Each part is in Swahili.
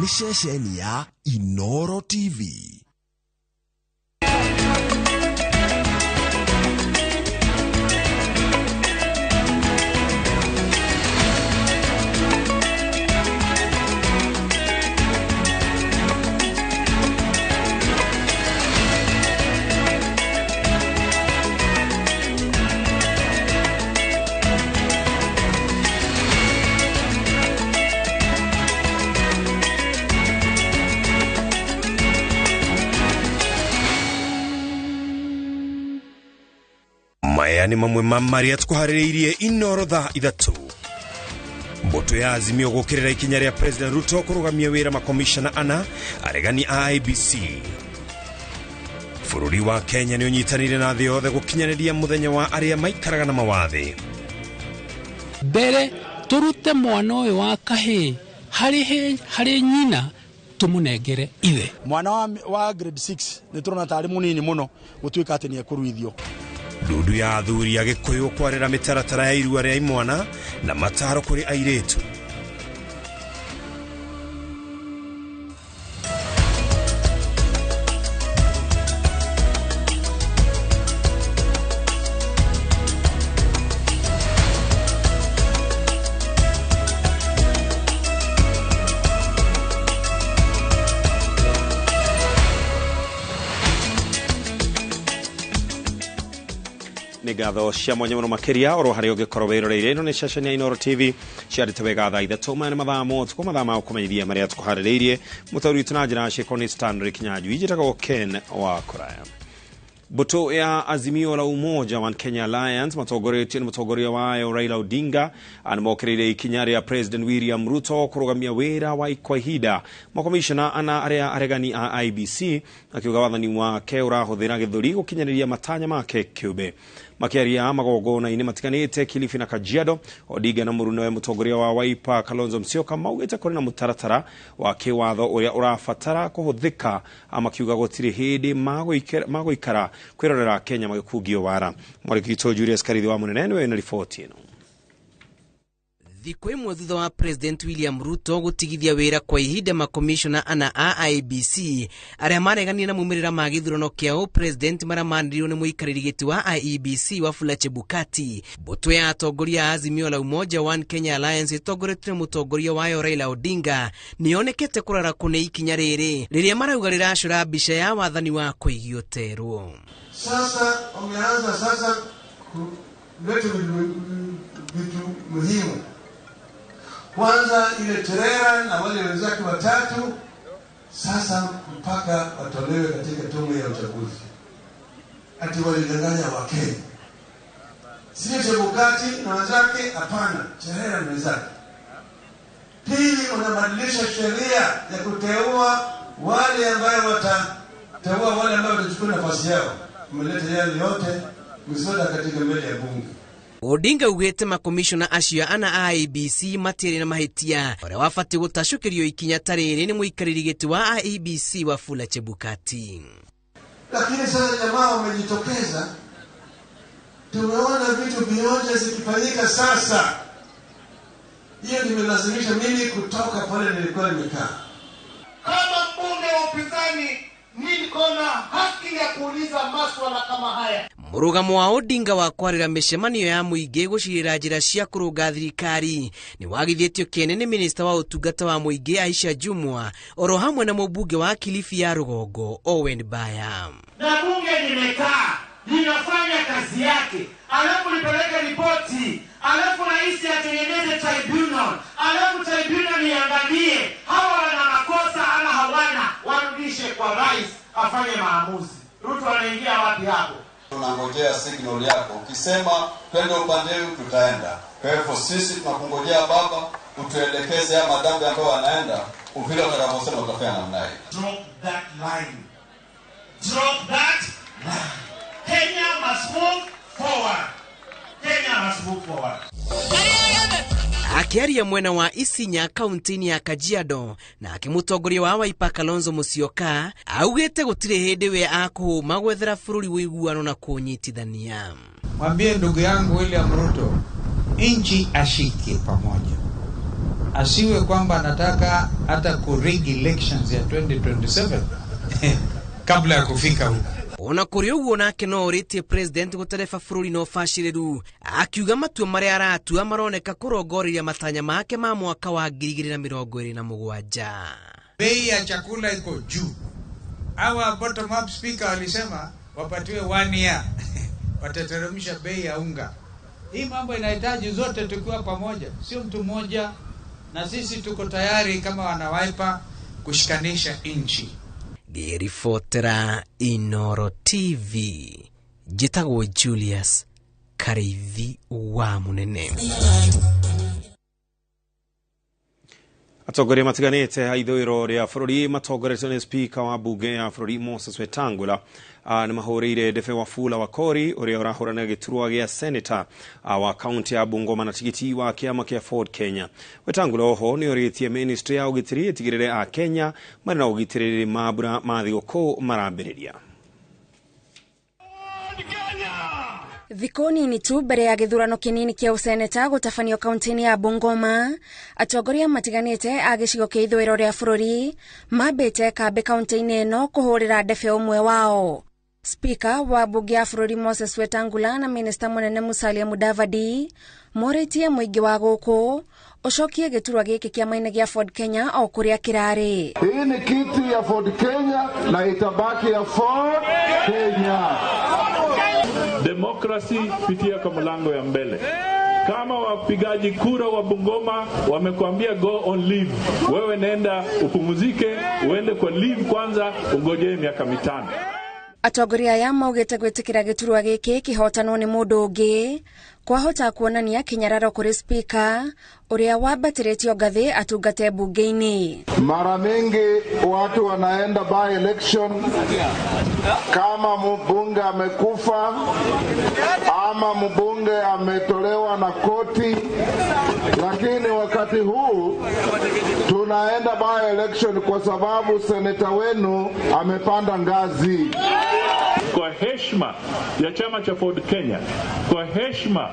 ni shesheni ya iNooro TV. Maya ni mamwe mamaria tukuhaririirie iNooro thaa ithatu. Mboto ya Azimio gukirira ikinya ria President Ruto kurugamia wira makomishana ana aregani a IEBC. Bururi wa Kenya ni unyitanire na thii yothe gukinyaniria muthenya wa aria maikaraga na mawathe. Mbere turute mwana uyu wa kahi hari nyina tumunengere iwe. Mwana wa grade 6 ni turona tari munini muno gutuika ati ni ekuruithio. Ndudu ya athuri ya Gikuyu kwarira mitaratara ya irua ria imwana na mataro kuri airetu. Nigatho cia mwanya muno makiria oro hari ugikorwo wiroreire ino ni shesheni ya iNooro TV ciarite wega thaa ithatu mane mathamo tuko mathama kumenyithia maria tukuhaririirie mutauri tunajira shekoni Stanley Kinyanjui ijitaga Ken wa Kuraya. Boto ya Azimio la Umoja wa Kenya Alliance matogoria wayo Raila Odinga anamokirire ikinya ria President William Ruto kurugamia wira wa ikwahida makomishana ana area aregani a IEBC akiuga wathani wake urahuthira githuri gukinyaniria matanya make kiube. Makiaria magogona ine matiganite Kilifi na Kajiado, Odinga na murunawe mutongoria wa Wiper Kalonzo Musyoka maugite kuri na mutaratara wa kiwatho uria urafatara kuhuthika amakiuga gutiri hindi magoikara kwirorera Kenya magikugio wara. Mwarikito Julius Karithi wa munene we na ripoti ino. Thikũ imwe thutha wa President William Ruto gutigithia wira kwa ihinda makomishona ana a IEBC aria mareganie na mumirira ma githurano kiao President maramandirio ni muikariri giti wa IEBC Wafula Chebukati. Mboto ya atongoria Azimio la Umoja wa Kenya Alliance itongoretio ni mutongoria wayo Raila Odinga nionekete kurara kune ikinya riri riria marauga riracura mbica ya wathani wa kuigio terwo. Sasa wameanza sasa kuleta vitu muhimu. Kwanza ile Terera na wale wenzake watatu sasa mpaka watolewe katika tume ya uchaguzi. Ati walidanganya wa Kenya. Sio Chebukati na wenzake, hapana, Terera na wenzake. Pili, unabadilisha sheria ya kuteua wale ambao watateua wale ambao watachukua nafasi yao. Mmeleta yale yote mswada katika mbele ya bunge. Odinga ugete makomishona acio ana IEBC matiri na mahitia ore wafati gutashukirio ikinya tariri ni muikariri giti wa IEBC Wafula Chebukati. Lakini sasa jamaa wamejitokeza, tumeona vitu vyote zikifanyika sasa. Hiyo nimelazimisha mimi kutoka pale nilikuwa nimekaa. Kama mbunge wa upinzani niko na haki ya kuuliza maswala kama haya. Murugamo wa Odinga wa kwarira mishemanio ya muingi gucirira njira cia kurunga thirikari ni wagithetio kenene minister wa utungata wa muingi Aisha Jumwa oro hamwe na mubunge wa Kilifi ya Rugongo Owen Baya. Na bunge limekaa linafanya kazi yake, alafu lipeleke ripoti, alafu rais atengeneze tribunal, alafu tribunal iangalie hawa wana makosa ama hawana, warudishe kwa rais afanye maamuzi. Ruto anaingia wapi hapo? Tunangojea signal yako. Ukisema twende upande huu tutaenda. Kwa hivyo sisi tunakungojea baba utuelekeze ya madhambi ambayo wanaenda uvile utakavyosema utafanya namna hii. Drop that line. Drop that line. Kenya must move forward. Kenya must move forward. Akiaria mwena wa Isinya kauntini ya Kajiado na akimutongoria wa Wiper Kalonzo Musyoka augete gutire hindi we akuhuma gwethera bururi wiguano na kunyitithania. Mwambie ndugu yangu William Ruto, inchi ashike pamoja. asiwe kwamba anataka hata kurig elections ya 2027 kabla ya kufika huko. Ona kuri uguo nake no oritie president guterefa bururi no fashireru akiuga matua maria aratua maroneka kurongoriria matanya make ma mwaka wa 2027. Bei ya chakula iko juu. Hawa bottom up speaker walisema wapatiwe 1 year watateremsha bei ya unga. Hii mambo inahitaji zote tukiwa pamoja, sio mtu mmoja, na sisi tuko tayari kama wanawaipa kushikanisha nchi. Ribotera iNooro TV, jitagwo Julius Kareithi wa Munene. Atongoria matiganite haithwiro ria bururi matongoretio ni speaker wa bunge ya bururi Moses Wetangula ni mahuriire Ndefe Wafula Wakori uria urahurana giturwa gia senator wa county ya Bungoma na tigiti wa kiama kia Ford Kenya. Wetangula oho ni oritie ministry ya ugitiri itigirire a Kenya mari na ugitiriri mabura mathigoko marambiriria. Thikũ nini tu mbere ya gĩthurano kĩnini kĩa ũseneta gũtabanio kaunti-inĩ ya Bungoma, atongoria matiganĩte a gĩcigo kĩa ithũĩro rĩa bũrũri mambĩte kambĩ kaunti-inĩ ĩno kũhũrĩra Ndefe ũmwe wao. Speaker wa bunge ya bũrũri Moses Wetangula na Minister Mũnene Musalia Mudavadi morĩtie mũingĩ wa gũkũ ũcokie gĩturwa gĩkĩ kĩama-inĩ gĩa Ford Kenya o kũrĩa kĩrarĩ. Hii ni kiti ya Ford Kenya na itabaki ya Ford Kenya. Demokrasi pitia kwa mlango ya mbele. Kama wapigaji kura wa Bungoma wamekuambia go on leave, wewe nenda upumuzike, uende kwa leave kwanza, ungojee miaka 5. Atongoria aya maugĩte gwĩtĩkĩra gĩturwa gĩkĩ kĩhotanwo nĩ mũndũ ũngĩ kwahota kuonania kĩnyararo kũrĩ speaker uria wambatĩrĩtio ngathĩ atungate bunge-inĩ. Mara mingi watu wanaenda by election kama mbunge amekufa ama mbunge ametolewa na koti, lakini wakati huu tunaenda by election kwa sababu seneta wenu amepanda ngazi. Kwa heshima ya chama cha Ford Kenya, kwa heshima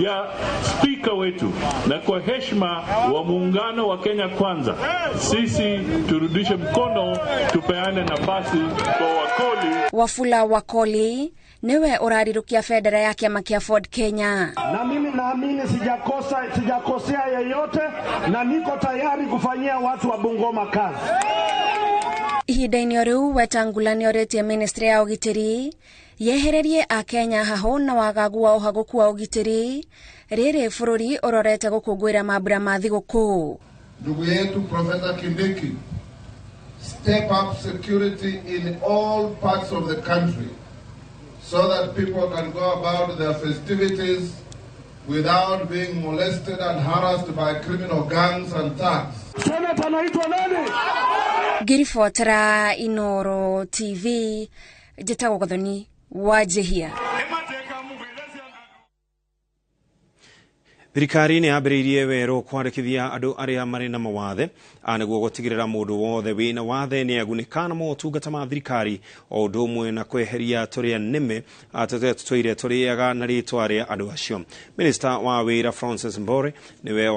ya speaker wetu na kwa heshima wa muungano wa Kenya Kwanza, sisi turudishe mkono, tupeane nafasi kwa Wakoli. Wafula Wakoli niwe urarirukia federa ya kiama kia Ford Kenya. Na mimi naamini sijakosea yeyote na niko tayari kufanyia watu wa Bungoma kazi. Ihinda-inĩ rĩu Wetangula nĩ orĩtie ministry ya ũgitĩri yehererie a Kenya haho na wagagu wa ũhagũku wa ũgitĩri rĩrĩ bũrũri ũrorete gũkũngũĩra mambura ma thigũkũ. Ndugu yetu Professor Kindiki, step up security in all parts of the country so that people can go about their festivities without being molested and harassed by criminal gangs and thugs. Senator anaitwa nani? Ribotera iNooro TV, jitagwo Gathoni Wajehia. Thirikari nĩ yambĩrĩirie werũ kwandĩkithia andũ arĩa marĩ na mawathe nĩguo gũtigĩrĩra mũndũ wothe wĩna wathe nĩ agunĩka na motungata ma thirikari o ũndũ ũmwe na kweheria tũrĩa nĩme tũrĩa tũtũire tũrĩaga na rĩtwa rĩa andũ acio. Minister wa wĩra Francis Mbore nĩwe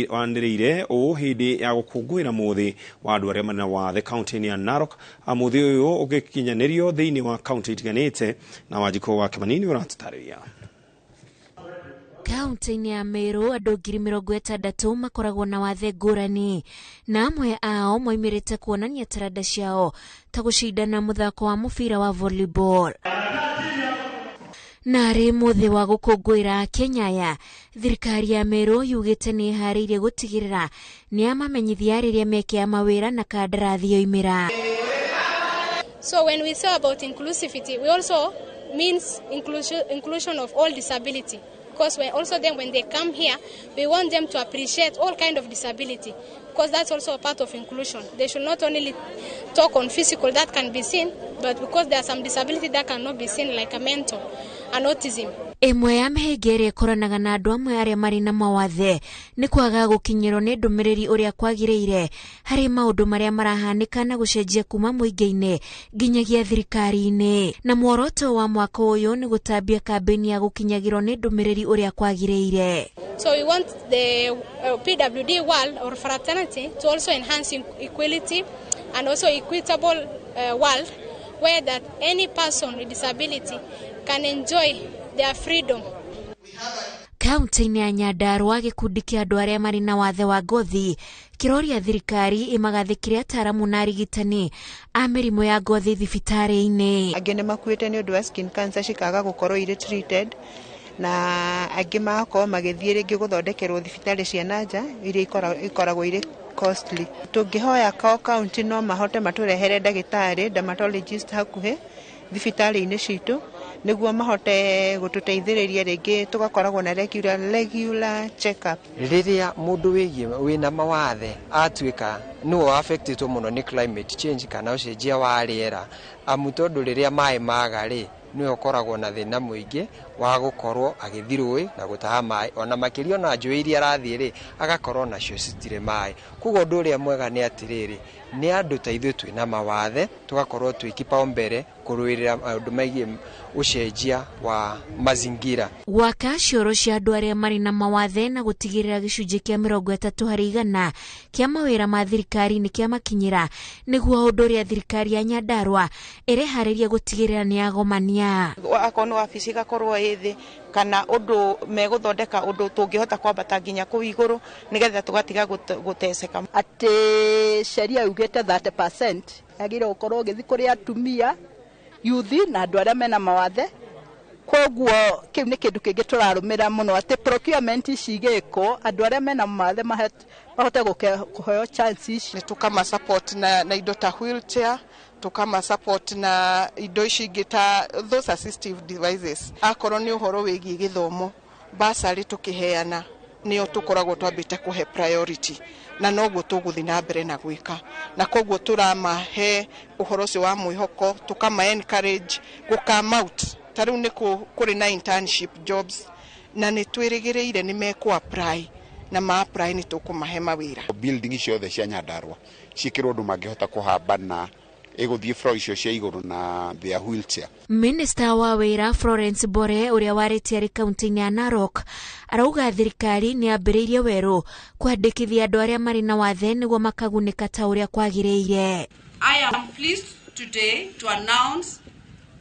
wanĩrĩire ũũ hĩndĩ ya gũkũngũĩra mũthĩ wa andũ arĩa marĩ na wathe kaunti-inĩ ya Narok, mũthĩ ũyũ ũgĩkinyanĩrio thĩinĩ wa kaunti itiganĩte, na Wanjikũ wa Kĩmanini ũratũtarĩria. Kaunti-inĩ ya Meru andũ 60,000 makoragwo na wathe ngũrani, na amwe ao moimĩrĩte kuonania taranda ciao ta gũcindana mũthako wa mũbira wa volleyball. Na rĩ mũthĩ wa gũkũngũĩra Kenya ya thirikari ya Meru yugĩte nĩ harĩirie gũtigĩrĩra nĩ amamenyithia rĩrĩa mekea mawĩra na kandarathi yoimĩra. So when we say about inclusivity, we also means inclusion of all disability. Because when they come here, we want them to appreciate all kind of disability, because that's also a part of inclusion. They should not only talk on physical that can be seen, but because there are some disability that cannot be seen, like a mental and autism. Imwe ya mĩhĩnga ĩrĩa ĩkoranaga na andũ amwe arĩa marĩ na mawathe nĩ kwaga gũkinyĩrwo nĩ ndũmĩrĩri ũrĩa kwagĩrĩire harĩ maũndũ marĩa marahanĩka na gũcenjia kuma mũingĩ-inĩ nginyagia thirikari-inĩ. Na muoroto wa mwaka ũyũ nĩ gũtambia kambeni ya gũkinyagĩrwo nĩ ndũmĩrĩri ũrĩa kwagĩrĩire. So we want the PWD world or fraternity to also enhance equality and also equitable world where that any person with disability can enjoy their freedom. Kaunti-inĩ ya Nyandarua gĩkundi kĩa andũ arĩa marĩ na wathe wa ngothi kĩroria thirikari ĩmagathĩkĩre ataaramu na arigitani a mĩrimũ ya ngothi thibitarĩ-inĩ. Angĩ nĩ makuĩte nĩ ũndũ wa skin cancer cikaga gũkorwo irĩ treated, na angĩ magakorwo magĩthiĩ rĩngĩ gũthondekerwo thibitarĩ cia nanja iria ikoragwo irĩ costly. Tũngĩhoya kaunti no mahote matũrehere ndagĩtarĩ dermatologist hakuhĩ thibitarĩ-inĩ citũ nĩguo mahote gũtũteithĩrĩria rĩngĩ tugakoragwo na regular check up. Rĩrĩa mũndũ wĩna mawathe atuĩka no affected mũno nĩ climate change kana ũcenjia wa rĩera, amu tondũ rĩrĩa maĩ maga rĩ nĩ ũkoragwo na thĩna mũingĩ wa gũkorwo agĩthiĩ rũĩ na gũtaha maĩ, ona makĩria na njũĩ iria arathiĩ rĩ agakorwo nacio citirĩ maĩ. Koguo ũndũ ũrĩa mwega nĩ atĩrĩrĩ, nĩ andũ ta ithuĩ twĩna mawathe tugakorwo twĩ kipaumbele kũrũĩrĩra maũndũ megiĩ ũcenjia wa mazingira. Gwaka cioro cia andũ arĩa marĩ na mawathe na gũtigĩrĩra gĩcunjĩ kĩa 30% kĩa mawĩra ma thirikari nĩ kĩamakinyĩra nĩguo ũndũ ũrĩa thirikari ya Nyandarua ĩreharĩria gũtigĩrĩra nĩ yagomania. Akorwo nĩ wabici gakorwo ĩthĩ kana ũndũ megũthondeka ũndũ tũngĩhota kwambata nginya kũu igũrũ nĩgetha tũgatiga gũteceka. Atĩ sheria yugĩte 30% agĩrĩirwo gũkorwo ũgĩthiĩ kũrĩ atumia, yuthi na andũ arĩa mena mawathe. Koguo kĩu nĩ kĩndũ kĩngĩ tũrarũmĩra mũno atĩ procurement cigĩkwo andũ arĩa mena mawathe mahote kũheo chances. Nĩ tukama support na indo ta wheelchair, tukama support na indo ici ingĩ ta those assistive devices. Akorwo nĩ ũhoro wĩgiĩ gĩthomo basarĩ tũkĩheana nĩo tũkoragwo twambĩte kũhe priority, na noguo tũgũthiĩ na mbere na gwĩka, na koguo tũramahe ũhoro ũcio wa mwĩhoko, tukama encourage gũkama out. Tarĩu nĩ kũrĩ na internship jobs na nĩ twĩrĩgĩrĩire nĩ mekũ-apply na ma-apply nĩ tũkũmahe mawĩra. Building ciothe cia Nyandarua ciĩkĩrwo ũndũ mangĩhota kũhamba na ĩgũthiĩ floor icio cia igũrũ na their wheelchair. Minister wa wĩra Florence Bore ũrĩa warĩtie arĩ kaunti-inĩ ya Narok arauga thirikari nĩ ambĩrĩirie werũ kwandĩkithia andũ arĩa marĩ na wathe nĩguo makagunĩka ta ũrĩa kwagĩrĩire. I am pleased today to announce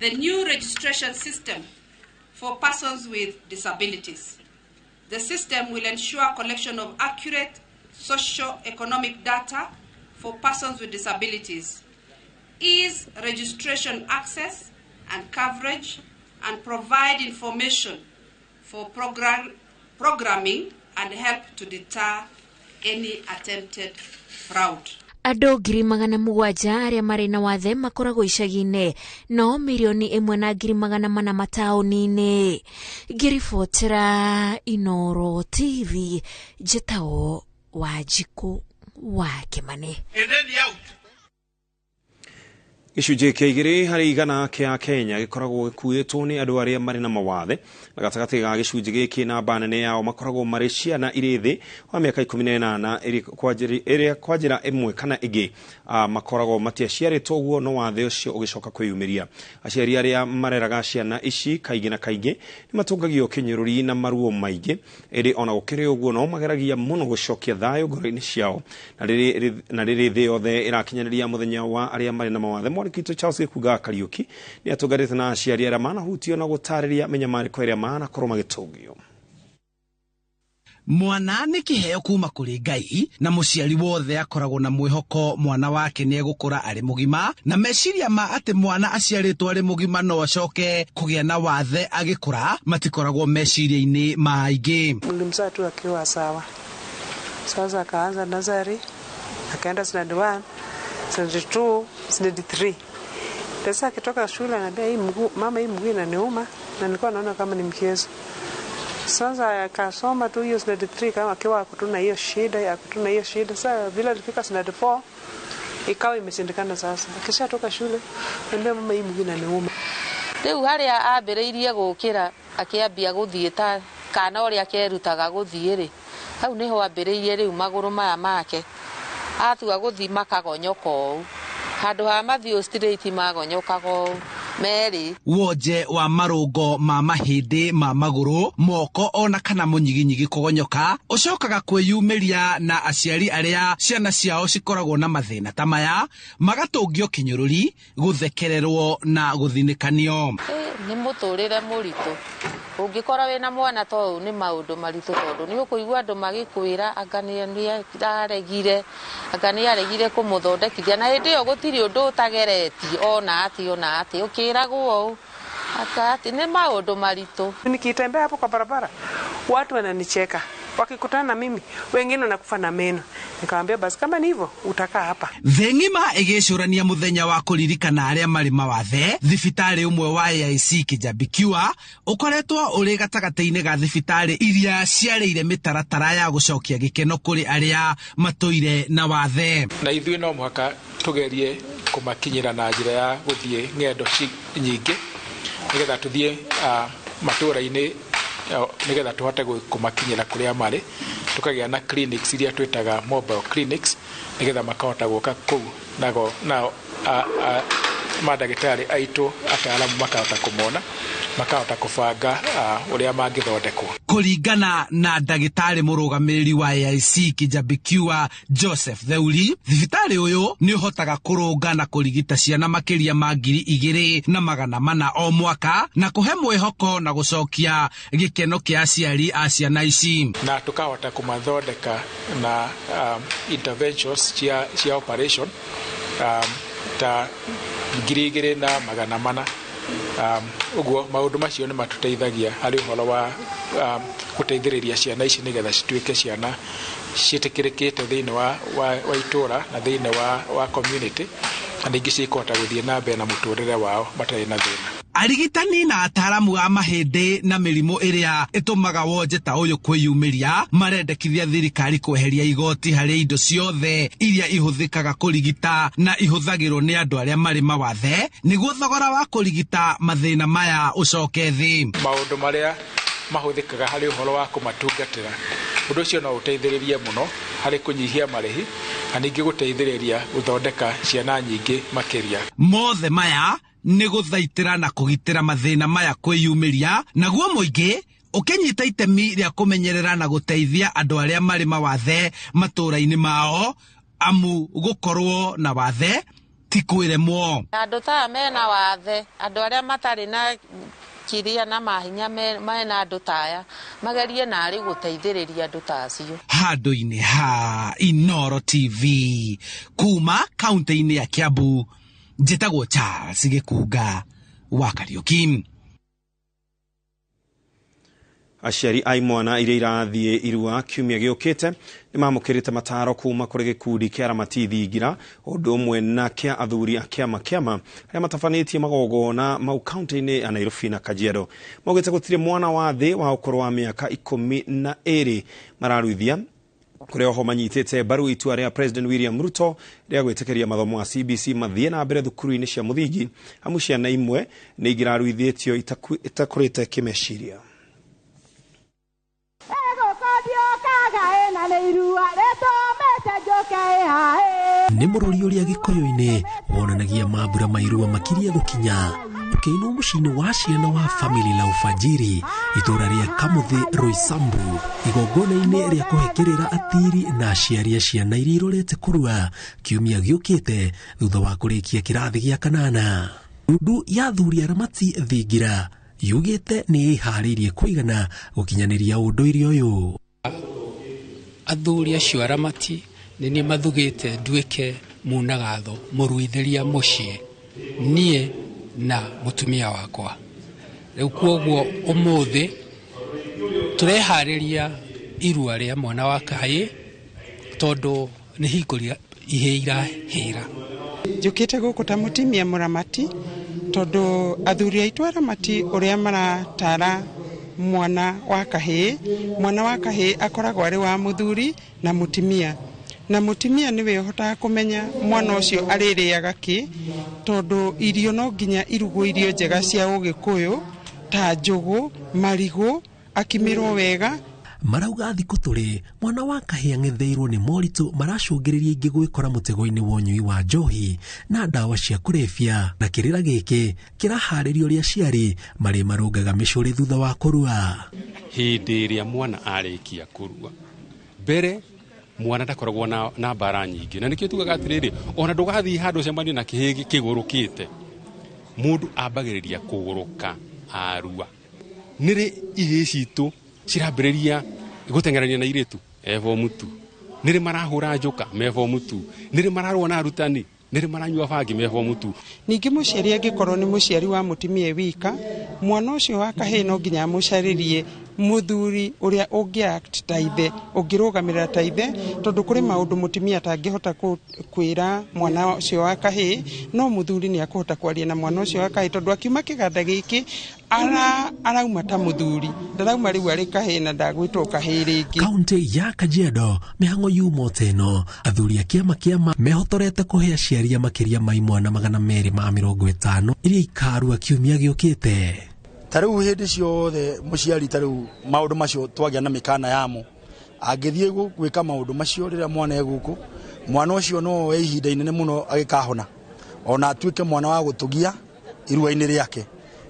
the new registration system for persons with disabilities. The system will ensure collection of accurate socio-economic data for persons with disabilities, ease registration access and coverage, and provide information for programming and help to deter any attempted fraud. Andũ 700,000 arĩa marĩ na wathe makoragwo icagi-inĩ, no 1,400,000 mataũni-inĩ. Ngĩribotera iNooro TV, njĩtagwo Wanjikũ wa Kĩmani. Gĩcunjĩ kĩa 2 harĩ igana kĩa Kenya gĩkoragwo gĩkuĩtwo nĩ andũ arĩa marĩ na mawathe, na gatagatĩ ga gĩcunjĩ gĩkĩ namba nene yao makoragwo marĩ ciana irĩ thĩ wa mĩaka 18 ĩrĩa kwa njĩra ĩmwe kana ĩngĩ makoragwo matiaciarĩtwo ũguo no wathe ũcio ũgĩcoka kwĩyumĩria. Aciari arĩa mareraga ciana ici kaingĩ na kaingĩ nĩ matungagio kĩnyũrũri na maruo maingĩ, ĩrĩ ona gũkĩrĩ ũguo no mageragia mũno gũcokia thayũ ngoro-inĩ ciao, na rĩrĩ thĩ yothe ĩrakinyanĩria mũthenya wa arĩa marĩ na mawathe. Mwarikito Charles Gĩkuga Kariuki nĩ atũngarĩte na aciari arĩa manahutio na gũtarĩria menyamarĩko ĩrĩa manakorwo magĩtũngio. Mwana nĩ kĩheo kuma kũrĩ Ngai, na mũciari wothe akoragwo na mwĩhoko mwana wake nĩ egũkũra arĩ mũgima, na meciria ma atĩ mwana aciarĩtwo arĩ mũgima no acoke kũgĩa na wathe agĩkũra matikoragwo meciria-inĩ ma aingĩ. Nilimzaa tu akiwa sawa. Sasa akaanza nursery, akaenda standard 1, standard 2, standard 3. Sasa akitoka shule anambia hii mguu, mama hii mguu inaniuma, na nilikuwa naona kama ni mchezo. Sasa akasoma tu hiyo standard 3 kama akiwa akutuna hiyo shida, Sasa vile alifika standard 4 ikawa imeshindikana. Sasa akishatoka shule anambia mama hii mguu inaniuma. Rĩu harĩa ambĩrĩirie gũkĩra akiambia guthie ta kana uria kerutaga guthie ri hau niho ambiririe riu maguru maya make atua guthi makagonyoka u handu ha mathio straight magonyokaga u Mary wonje wa marungo ma mahindi ma maguru moko ona kana munyiginyigi kugonyoka ucokaga kwiyumiria na aciari aria ciana ciao cikoragwo na mathina ta maya magatungio kinyururi guthekererwo na guthinikanio ni muturire muritu ungikora wina mwana to ni maundu maritu tondu ni ukuigua andu magikwira angania ni aregire kumuthondekithia na hindi yo gutiri undu utagereti ona ati ukiragwo akati ni maundu maritu. Nikitembea hapo kwa barabara watu wananicheka wakikutana na mimi, wengine wanakufa na meno. Nikamwambia basi kama ni hivyo utakaa hapa. Thengima igicurania muthenya wa kuririkana aria mari mawathe thibitari umwe wa AIC Kijabikiwa ukoretwo uri gatagataine ga thibitari iria ciareire mitaratara ya gucokia gikeno kuri aria matoire na wathe. Na ithuĩ no muhaka tugerie kumakinyira na njira ya guthie ngendo nyingi nigetha tuthie matura-ini nigetha tuhote kumakinyira kuria mari tukagia na clinics iria twitaga mobile clinics nigetha makahota guka kuu nago na madagitari aitu ataalamu makahota kumona makahota kubanga uria mangithondekwo. Kuringana na ndagitari murugamiriri wa AIC Kijabikiwa Joseph Theuri, thibitari uyu ni uhotaga kurunga na kurigita ciana makiria ma 2,400 o mwaka na kuhe mwihoko na gucokia gikeno kia aciari a ciana ici na tukahota kumathondeka na interventions cia operation ta 2,400 uguo maundu macio ni matuteithagia hari uhoro wa guteithiriria ciana ici nigetha cituike ciana citikirikite thiini wa itura na thiini wa community na ningi cikota guthie na mbere na muturire wao batari na thina. Arigitani na ataaramu a mahindi na mirimu iria itumaga wonje ta uyu kwiyumiria marendekithia thirikari kweheria igoti hari indo ciothe iria ihuthikaga kurigita na ihuthagirwo ni andu aria mari mawathe niguo thogora wa kurigita mathina maya ucoke thi. Maundu maria mahuthikaga hari uhoro wa kumatungatira undu ucio no uteithiririe muno hari kunyihia marihi na ningi guteithiriria guthondeka ciana nyingi makiria. Mothe maya ni guthaitira na kugitira mathina maya kwiyumiria naguo muingi ukinyita itemi ria kumenyerera na guteithia andu aria mari mawathe matura-ini mao amu gukorwo na wathe ti kwiremwo. Andu ta mena wathe andu aria matari na kiria na mahinya mena andu taya magerie na ari guteithiriria andu tacio. Handu-ini ha iNooro TV kuma kaunti-ini ya Kiambu njitagwo Charles Gikuga wa Kariuki. Aciari ai mwana iria irathie irua kiumia giukite ni mamukirite mataro kuma kuri gikundi kia aramati thingira undu umwe na kia athuri a kiama aria matabanitie magogona mau kaunti-ini ya Nairobi na Kajiado maugite gutire mwana wa thi wa ukoro wa miaka 12 mararuithia kuria ho manyitite baru itua ria President William Ruto ria gwitikiria mathomo ma CBC mathie na mbere thukuru-ini cia muthingi amu ciana imwe ni igiraruithitio itakurite kimeciria. Ni murori uria gikoyo-ini wonanagia mambura mairua makiria gukinya ukiinwo mucini wa ciana wa family la ufajiri itura ria Kamuthi Roysambu igongona-ini ria kuhekirira atiri na aciari a ciana iria irorete kurua kiumia giukite thutha wa kurikia kirathi gia 8. Ndu ya athuri aramati thingira yugite ni iharirie kuigana gukinyaniria unduire uyu. Athuri acio aramati ni mathugite nduike munagatho muruitheria mucii nie na mutumia wakwa. Riu kwoguo umuthi turehariria irua ria mwana wa kahii tondu ni hinguria ihe irahira. Njukite guku ta mutimia muramati tondu athuri aitu aramati uria maratara mwana wa kahii akoragwo ari wa muthuri na mutimia niwe uhotaga kumenya mwana ucio aririaga ki tondu irio no nginya irugo irio njega cia ugikuyu ta njugu marigu akimirwo wega. Marauga thikũ tũrĩ mwana wa kahĩĩ ang'etheirwo nĩ moritũ maracũngĩrĩria ingĩ gwĩkora mũtego-inĩ wa ũnyui wa njohi na ndawa cia kũrebia, na kĩrĩra gĩkĩ kĩraharĩrio rĩa aciari marĩ marũngaga mĩcũrĩ thutha wa kũrua. Hĩndĩ ĩrĩa mwana arĩkia kũrua mbere mwana ndakoragwo na mbara nyingĩ, na nĩkĩo tugaga atĩrĩrĩ, ona ndũgathiĩ handũ cemanie na kĩhĩĩ kĩgũrũkĩte, mũndũ ambagĩrĩria kũgũrũka arua. Nĩrĩ ihĩĩ citũ cirambĩrĩria gũteng'erania na irĩtu form 2, nĩrĩ marahũra njoka form 2, nĩrĩ mararũa na arutani, nĩrĩ maranyua bangi form 2. Ningĩ mũciari angĩkorwo nĩ mũciari wa mũtumia wika, mwana ũcio wa kahĩĩ no nginya mũcarĩrie muthuri uria ũngĩact ta ithe, ũngĩrũgamĩrĩra ta ithe, tondũ kũrĩ maũndũ mũtumia atangĩhota kwĩra mwana ũcio wa kahĩĩ, no muthuri nĩ akũhota kwaria na mwana ũcio wa kahĩĩ, tondũ akiuma kĩganda gĩkĩ arauma ta muthuri, ndarauma rĩu arĩ kahĩĩ na ndagwĩtwo kahĩĩ rĩngĩ. Kaunti ya Kajiado mĩhang'o yuma teno, athuri a kĩama mehotorete kũhe aciari makĩria ma imwana 250 iria ikarua kiumia gĩũkĩte. Tarĩu hĩndĩ ciothe mũciari tarĩu maũndũ macio twagĩa na mĩkana yamo, angĩthiĩ gwĩka maũndũ macio rĩrĩa mwana egũkũ, mwana ũcio no we ihinda inene mũno agĩkahona, ona atuĩke mwana wa gũtũgia irua-inĩ rĩake.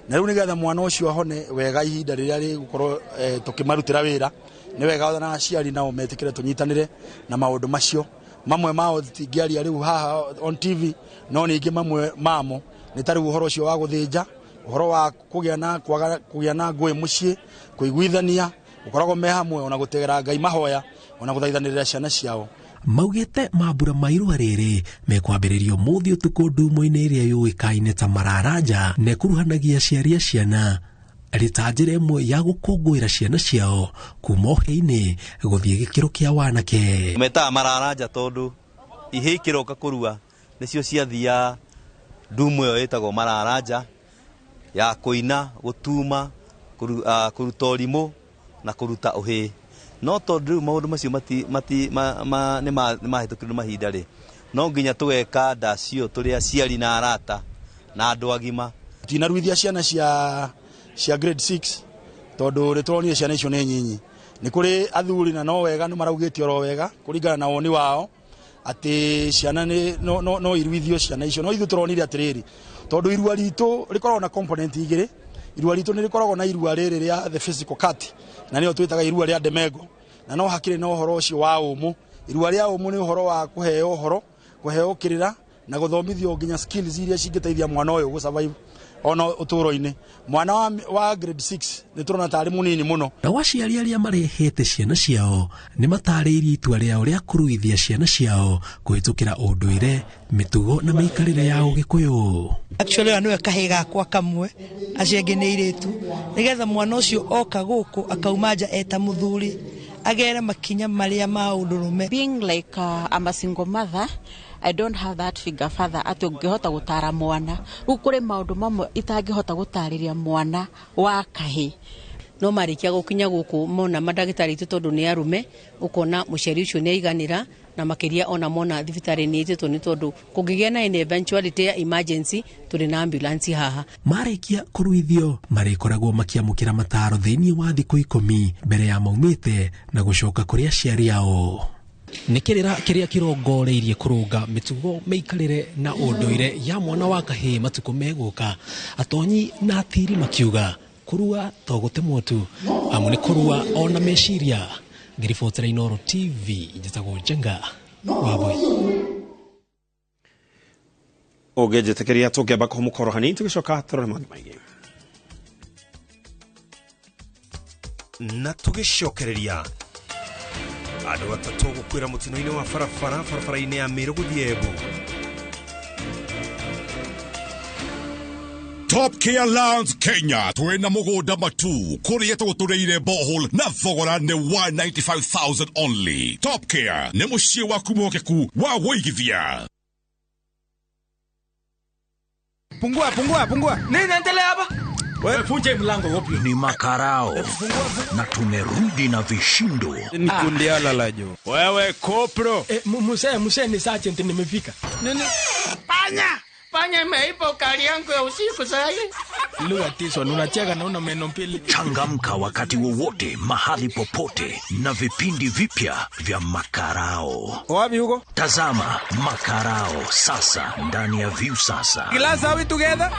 Na rĩu nĩgetha mwana ũcio ahone wega ihinda rĩrĩa rĩgũkorwo tũkĩmarutĩra wĩra, nĩ wega na aciari nao metĩkĩre tũnyitanĩre na maũndũ macio. Mamwe mao tingĩaria rĩu haha on TV, no ningĩ mamwe mamo nĩ tarĩu ũhoro ũcio wa gũthĩnja, ũhoro wa kũgĩa na ngũĩ mũciĩ, kũiguithania, gũkoragwo me hamwe, ona gũtegera Ngai mahoya, ona gũthaithanĩrĩra ciana ciao. Maugĩte mambura ma irua rĩrĩ mekwambĩrĩrio mũthĩ ũtukũ ndumo-inĩ ĩrĩa yũĩkaine ta mararanja, na ĩkuruhanagia aciari a ciana arĩ ta njĩra ĩmwe ya gũkũngũĩra ciana ciao kuma ũhĩĩ-inĩ gũthiĩ gĩkĩro kĩa wanake. Metaga mararanja tondũ ihĩĩ ikĩroka kũrua nĩcio ciathia ndumo ĩyo ĩtagwo mararanja, ya kũina, gũtuma, kũruta ũrimũ na kũruta ũhĩĩ. No tondũ rĩu maũndũ macio nĩ mahĩtũkĩrwo mahinda rĩ, no nginya tũgeka ndacio tũrĩ aciari na arata na andũ agima. Tinaruithia ciana cia grade 6 tondũ rĩtũronire ciana icio nĩ nyinyi. Nĩ kũrĩ athuri na no wega nĩ maraugĩte oro wega kũringana na woni wao atĩ ciana no iruithio ciana icio. No ithuĩ tũronire atĩrĩrĩ, tondũ irua ritũ rĩkoragwo na component igĩrĩ. Irua ritũ nĩ rĩkoragwo na irua rĩrĩ rĩa the physical cut, na nĩyo twĩtaga irua rĩa ndemengo, na no hakĩrĩ na ũhoro ũcio wa ũmũ. Irua rĩa ũmũ nĩ ũhoro wa kũheo ũhoro, kũheo kĩrĩra na gũthomithio nginya skills iria cingĩteithia mwana ũyũ gũsurvive ona ũtũũro-inĩ. Mwana wa grade 6 nĩ tũrona tarĩ mũnini mũno. Na aciari arĩa marehete ciana ciao nĩ matarĩirie itua rĩao rĩa kũruithia ciana ciao kũhĩtũkĩra ũndũire, mĩtugo na mĩikarĩre ya Ũgĩkũyũ. Actually nĩwe kahĩĩ gakwa kamwe, acio angĩ nĩ airĩtu, nĩgetha mwana ũcio oka gũkũ akauma nja eta mũthuri agere makinya marĩa ma ũndũrũme. Being like I'm a single mother, I don't have that figure father ati ungehota gutara mwana. Rĩu kũrĩ maũndũ mamwe itangĩhota gutarĩria mwana wa kahĩĩ. No marĩkia gũkinya gũkũ mona mandagĩtarĩ aitũ tondũ nĩ arume, ũkona mũciari ũcio nĩ aiganĩra, na makĩria ona mona thibitarĩ-inĩ aitũ nĩ tondũ kũngĩgĩa na eventuality ya emergency tũrĩ na ambulance haha. Marĩkia kũruithio marĩkoragwo makĩamũkĩra mataro thĩinĩ wa thikũ 10 mbere ya maumĩte na gũcoka kũrĩ aciari ao. Nĩ kĩrĩra kĩrĩa kĩrongoreirie kũrũnga mĩtugo, mĩikarĩre na ũndũire ya mwana wa kahĩĩ matukũ megũka. Atonyi na atiri makiuga kũrua to gũtemwo tu, amu nĩ kũrua ona meciria. Ngiribotera iNooro TV, njĩtagwo Njenga Wambui. Ũngĩnjĩtĩkĩria tũngĩamba kũmũkoro hanini tũgĩcoka tũrore maũndũ maingĩ. Na tũgĩcokereria andũ atatũ gũkuĩra mũtino-inĩ wa barabara-inĩ ya Meru gũthiĩ Embu. Top Care Lands Kenya twena mũgũnda matu kũrĩa tũgũtũrĩire borehole na thogora nĩ 195,000 only. Top Care nĩ mũciĩ waku mũhokeku wa wĩigithia. Pungua. Nini inaendelea hapa? Wewe funje mlango wapi? Ni makarao. Na tumerudi na vishindo. Ni kundi alalajo. Wewe kopro. Muse ni sergeant nimefika. Nini? Panya imeipa ukali yangu ya usiku sasa hivi. lugha tiso unacheka na una meno mbili. Changamka wakati wowote, mahali popote na vipindi vipya vya Makarao. Wapi huko? Tazama Makarao sasa ndani ya View sasa. Class, are we together?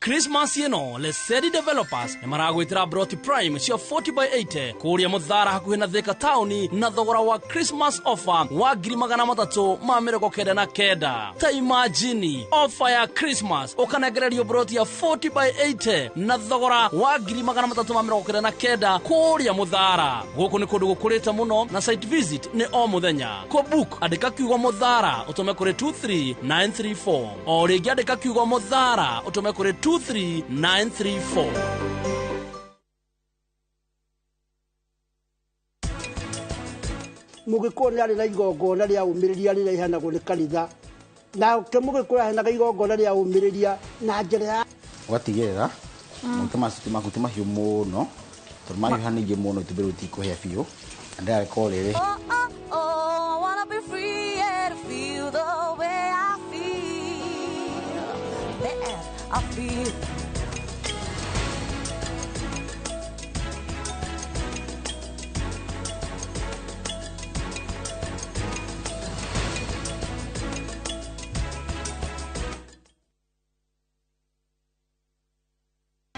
Christmas les city developers ni maragwitira Broti Prime cio 40x80 kuria Muthara hakuhi na Thika Town na thogora wa Christmas offer wa 399. Ta imagine offer ya Christmas ukanegererio Broti ya 40x80 na thogora wa 399 kuria Muthara. Guku ni kundu gukurite muno na site visit ni o muthenya. Ko book andika kiugo Muthara utume kuri 23934 o ringi andika kiugo Muthara utume kuri 23934. Mugikona ri na igongona ria umiriria ri ihanagwo ni kanitha na mugikura hena igongona ria umiriria na njira ya watigirira makuti mahiu muno tondu mahiu haningi muno itumbiro itikuhia biu andara korere wanna be free and feel the way I feel.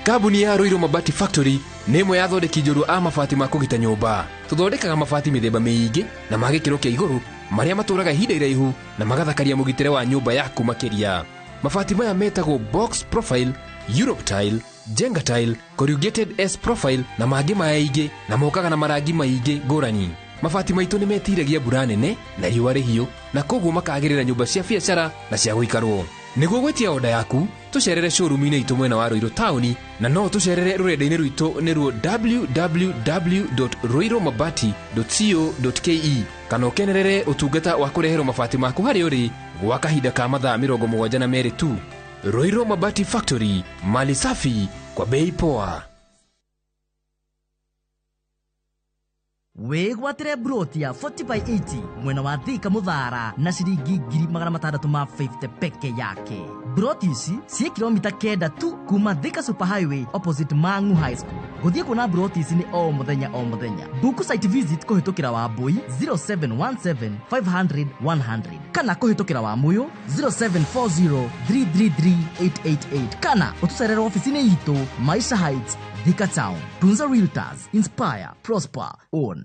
Kambuni ya Roiro Mabati Factory nĩ ĩmwe ya thondeki njorua a mabati ma kũgita nyũmba. Tũthondekaga mabati mĩthemba mĩingĩ na ma gĩkĩro kĩa igũrũ marĩa matũraga ihinda iraihu na magathakaria mũgitĩre wa nyũmba yaku makĩria. Mabati maya metagwo box profile, Europe tile, Jenga tile, corrugated S profile na mangĩ maingĩ na mokaga na marangi maingĩ ngũrani. Mabati maitũ nĩ metiragia mbura nene na riũa rĩhiũ na koguo makagĩrĩra nyũmba cia biacara na cia gũikarwo. Nĩguo gwetia oda yaku, tucerere showroom-inĩ itũ mwena wa Roiro Town na no tucerere rũrenda-inĩ rwitũ nĩruo www.roiromabati.co.ke kana ũkenerere ũtungata wa kũreherwo mabati maku harĩ ũrĩ gwa kahinda ka mathaa 72 tu. Roiro Mabati Factory, mali safi kwa bei poa. Wegwatire Broti ya 40x80 mwena wa Thika Muthara na ciringi 650 peke yake. Broti ici cie kilomita 9 tu kuma Thika Super Highway opposite Mangu High School. Guthie kuna Broti ici ni o muthenya o muthenya. Buku site visit kuhitukira wa Mbui 0717 500 100 kana kuhitukira wa Muyo 0740 333 888 kana utucerera ofisini yitu Maisha Heights, Thika Town. Tunza Realtors, inspire, prosper, own.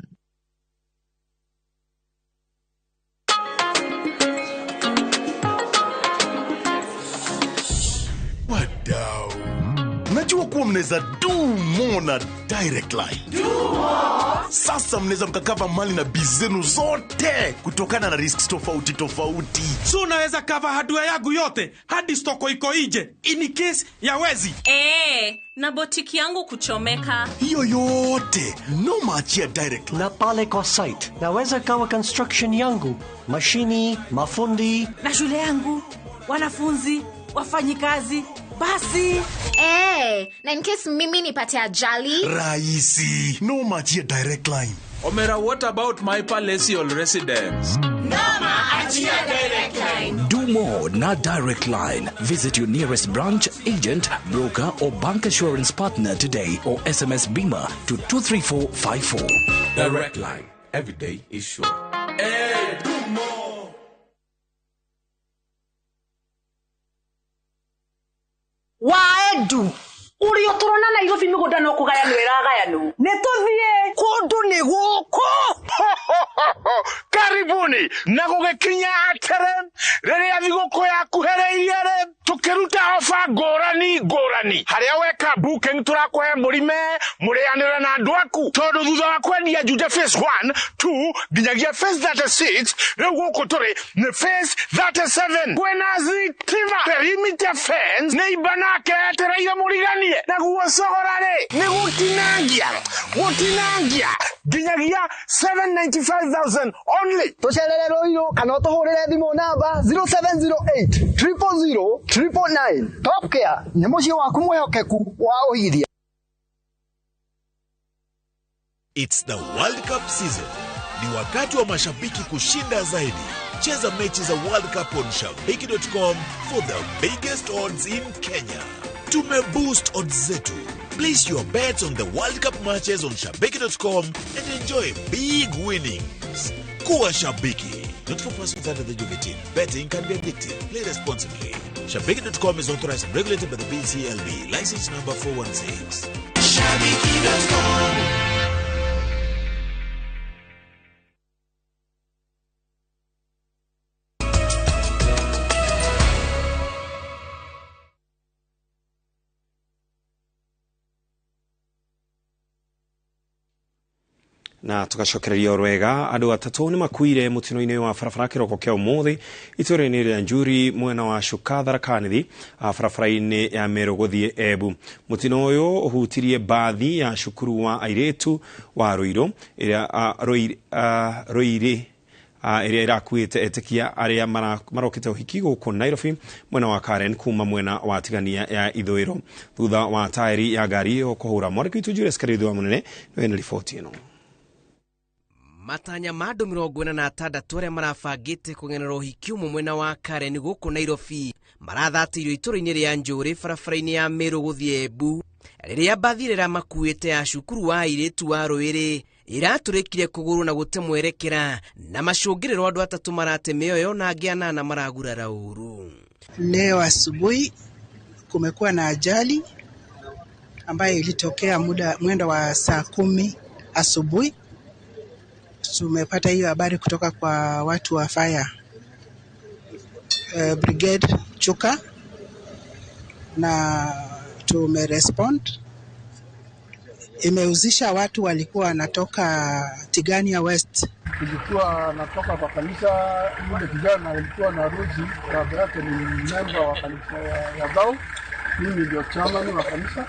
Wadau, najua kuwa mnaweza do more na direct line. Sasa mnaweza mkakava mali na bizenu zote kutokana na risks tofauti tofauti. So unaweza cover hardware yangu yote hadi stoko iko nje in case ya wezi. Na botiki yangu kuchomeka. Hiyo yote no maachia direct line. Na pale kwa site naweza kawa construction yangu, mashini, mafundi na shule yangu, wanafunzi, wafanyikazi. Basi na in case mimi nipate ajali rahisi, no maachia direct line. Omera, what about my palatial residence? Noma achia direct line. Do more na direct line. Visit your nearest branch, agent, broker or bank assurance partner today or SMS Bima to 23454. Direct line. Every day is sure. Do more. Waedu uri oturona na igofi miguda no kugayanu iragayanu netuthie kundu ni guko. Karibuni na gugikinya atere riria thiguku yakuhereirie ri tukiruta ofa ngurani haria weka booking turakuhe murime murianira na andu aku tondu thutha wa kwendia juja phase 1 2 nginyagia phase 36 riu guku turi ni phase 37 kwena zitiva perimeter fence ni ibanake etereire muriganie na guocogora ri ni gutinangia nginyagia 795,000 only. Tucerere Roiro kana tuhurire thimu namba 0708 000 999. Top Care ni mucio waku mwehokeku wa uhithia. It's the World Cup season. Ni wakati wa mashabiki kushinda zaidi. Cheza mechi za World Cup on shabiki.com for the biggest odds in Kenya. Tumeboost odds zetu. Place your bets on the World Cup matches on shabiki.com and enjoy big winnings. Kuwa Shabiki. Not for persons under the age of 18. Betting can be addictive. Play responsibly. Shabiki.com is authorized and regulated by the BCLB. License number 416. Shabiki.com. Na tugacokereria rwega andu atatu ni makuire mutino-ini wa barabara kiroko kia umuthi itura-ini ria Njuri mwena wa Chuka Tharaka-Nithi barabara-ini ya Meru guthie Embu. Mutino uyu uhutirie bathi ya cukuru wa airetu wa Ruiru iria irakuite etikia aria marokite uhiki guku Nairobi mwena wa Karen kuma mwena wa tigania ya Ithũĩro thutha wa tairi ya ngari iyo kuhura. Mwariki witu Julius Karithu munene niwe na riboti ino. Matanya ma andũ 46 aria marabangite kũng'etera ũhiki ũmwe mwena wa Karen gũkũ Nairobi marathatĩirio itũra-inĩ rĩa Njũrĩ barabara-inĩ ya Meru gũthiĩ Embu rĩrĩa mbathi ĩramakuĩte ya cukuru wa airĩtu wa Rũĩrĩ iratũrĩkire kũgũrũ na gũte mwerekera na macũngĩrĩro andũ atatũ marate mĩoyo na angĩ 8 maragurara ũru. Leo asubuhi kumekuwa na ajali ambayo ilitokea mwendo wa saa 10 asubuhi. Tumepata hiyo habari kutoka kwa watu wa fire brigade Chuka na tumerespond. Imehusisha watu walikuwa wanatoka Tigania West. Tulikuwa natoka kwa kanisa, yule kijana alikuwa na harusi, baba yake ni member wa kanisa ya Zao. Mimi ndio chairman wa kanisa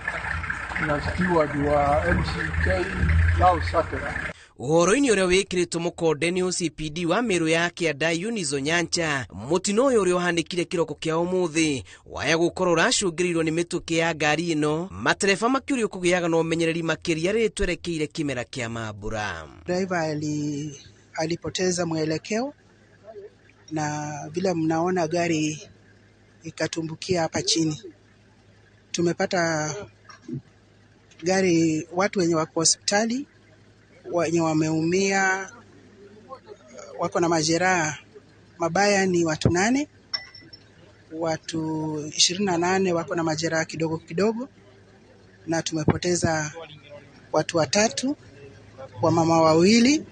na steward wa MCK Zao Sakera. Ũhoro-inĩ ũrĩa wĩkĩrĩtwo mũkonde nĩ OCPD wa Meru ya Kĩanda Eunice Onyancha, mũtino ũyũ ũrĩa ũhanĩkire kĩroko kĩa ũmũthĩ waya gũkorwo ũracũngĩrĩirwo nĩ mĩtũkĩ ya ngari ĩno, matereba makĩũrio kũgĩaga na ũmenyereri makĩria rĩrĩa twerekeire kĩmera kĩa mambura. Driver alipoteza mwelekeo na vile mnaona gari ikatumbukia hapa chini. Tumepata gari, watu wenye wako hospitali wenye wameumia wako na majeraha mabaya ni watu 8, watu 28 wako na majeraha kidogo kidogo, na tumepoteza watu 3, wamama 2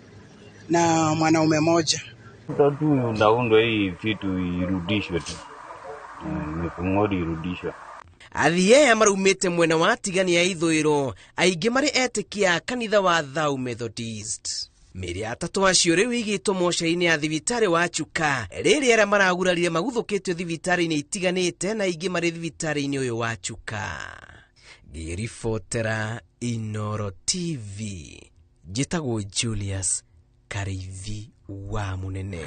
na mwanaume 1. Tatu ndaundwa hii vitu irudishwe tu. Mikung'ori irudishwe. Athie marumite mwena wa tigania ya Ithũĩro aingĩ marĩ etĩkia kanitha wa Thau Methodist. Mĩrĩ atatũ acio rĩu igĩtwo moca-inĩ ya thibitarĩ wa Chuka rĩrĩa arĩa maragurarire maguthũkĩtio thibitarĩ-inĩ itiganĩte na aingĩ marĩ thibitarĩ-inĩ ũyũ wa Chuka. Ngĩribotera iNooro TV, njĩtagwo Julius Karithu wa munene.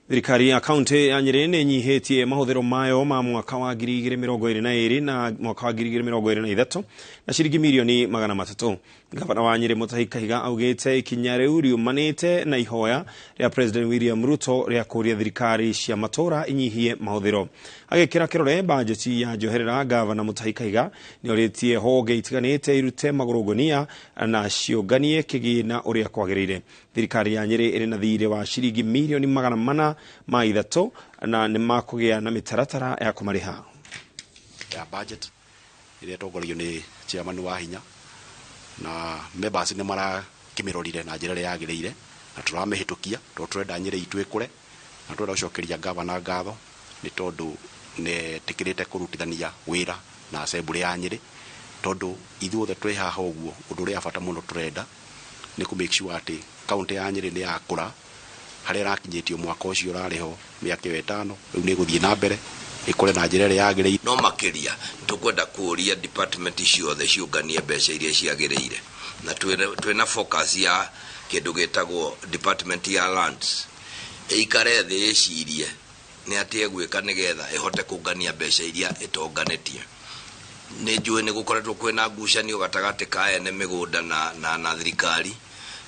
Thirikari ya kaunti ya Nyeri nĩ nyihitie mahũthĩro mayo ma mwaka wa 2022 na mwaka wa 2023 na ciringi mirioni 300. Gavana wa Nyeri Mutahi Kahiga augĩte ikinya rĩu riumanĩte na ihoya rĩa President William Ruto rĩa kũria thirikari cia matũra inyihie mahũthĩro. Agĩkĩra kĩrore bajeti ya njoherera, Gavana Mutahi Kahiga nĩorĩtie honge itiganĩte irute magũrũngania na ciũnganie kĩgĩna ũrĩa kwagĩrĩire. Thirikari ya Nyeri ĩrĩ na thirĩ wa ciringi mirioni 403 na nĩ makũgĩa na mĩtaratara ya kũmarĩha. Ya budget ĩrĩa ĩtongorio nĩ chairman wa hinya na members nĩ marakĩmĩrorire na njĩra ĩrĩa yagĩrĩire na tũramĩhĩtũkia tondũ tũrenda Nyeri itũ ĩkũre na tũrenda gũcokeria gavana ngatho nĩ tondũ nĩ tĩkĩrĩte kũrutithania wĩra na assembly ya Nyeri tondũ ithuothe twĩ haha ũguo. Ũndũ ũrĩa bata mũno tũrenda nĩ kũ make sure atĩ kaunti ya Nyeri nĩ yakũra harĩa rakinyĩtio mwaka ũcio ũrarĩho mĩaka 5 rĩu nĩ gũthiĩ na mbere ikore na njĩra ĩrĩa yagĩrĩire. No makĩria tũkwenda kũria department ciothe ciũnganie mbeca iria ciagĩrĩire na twĩna focus ya kĩndũ gĩtagwo department ya lands ĩikare thĩ ĩcirie nĩ atĩ egwĩka nĩgetha ĩhote kũngania mbeca iria ĩtonganĩtie. Nĩ njũĩ nĩ gũkoretwo kwĩna ngucanio gatagatĩ ka ene mĩgũnda na thirikari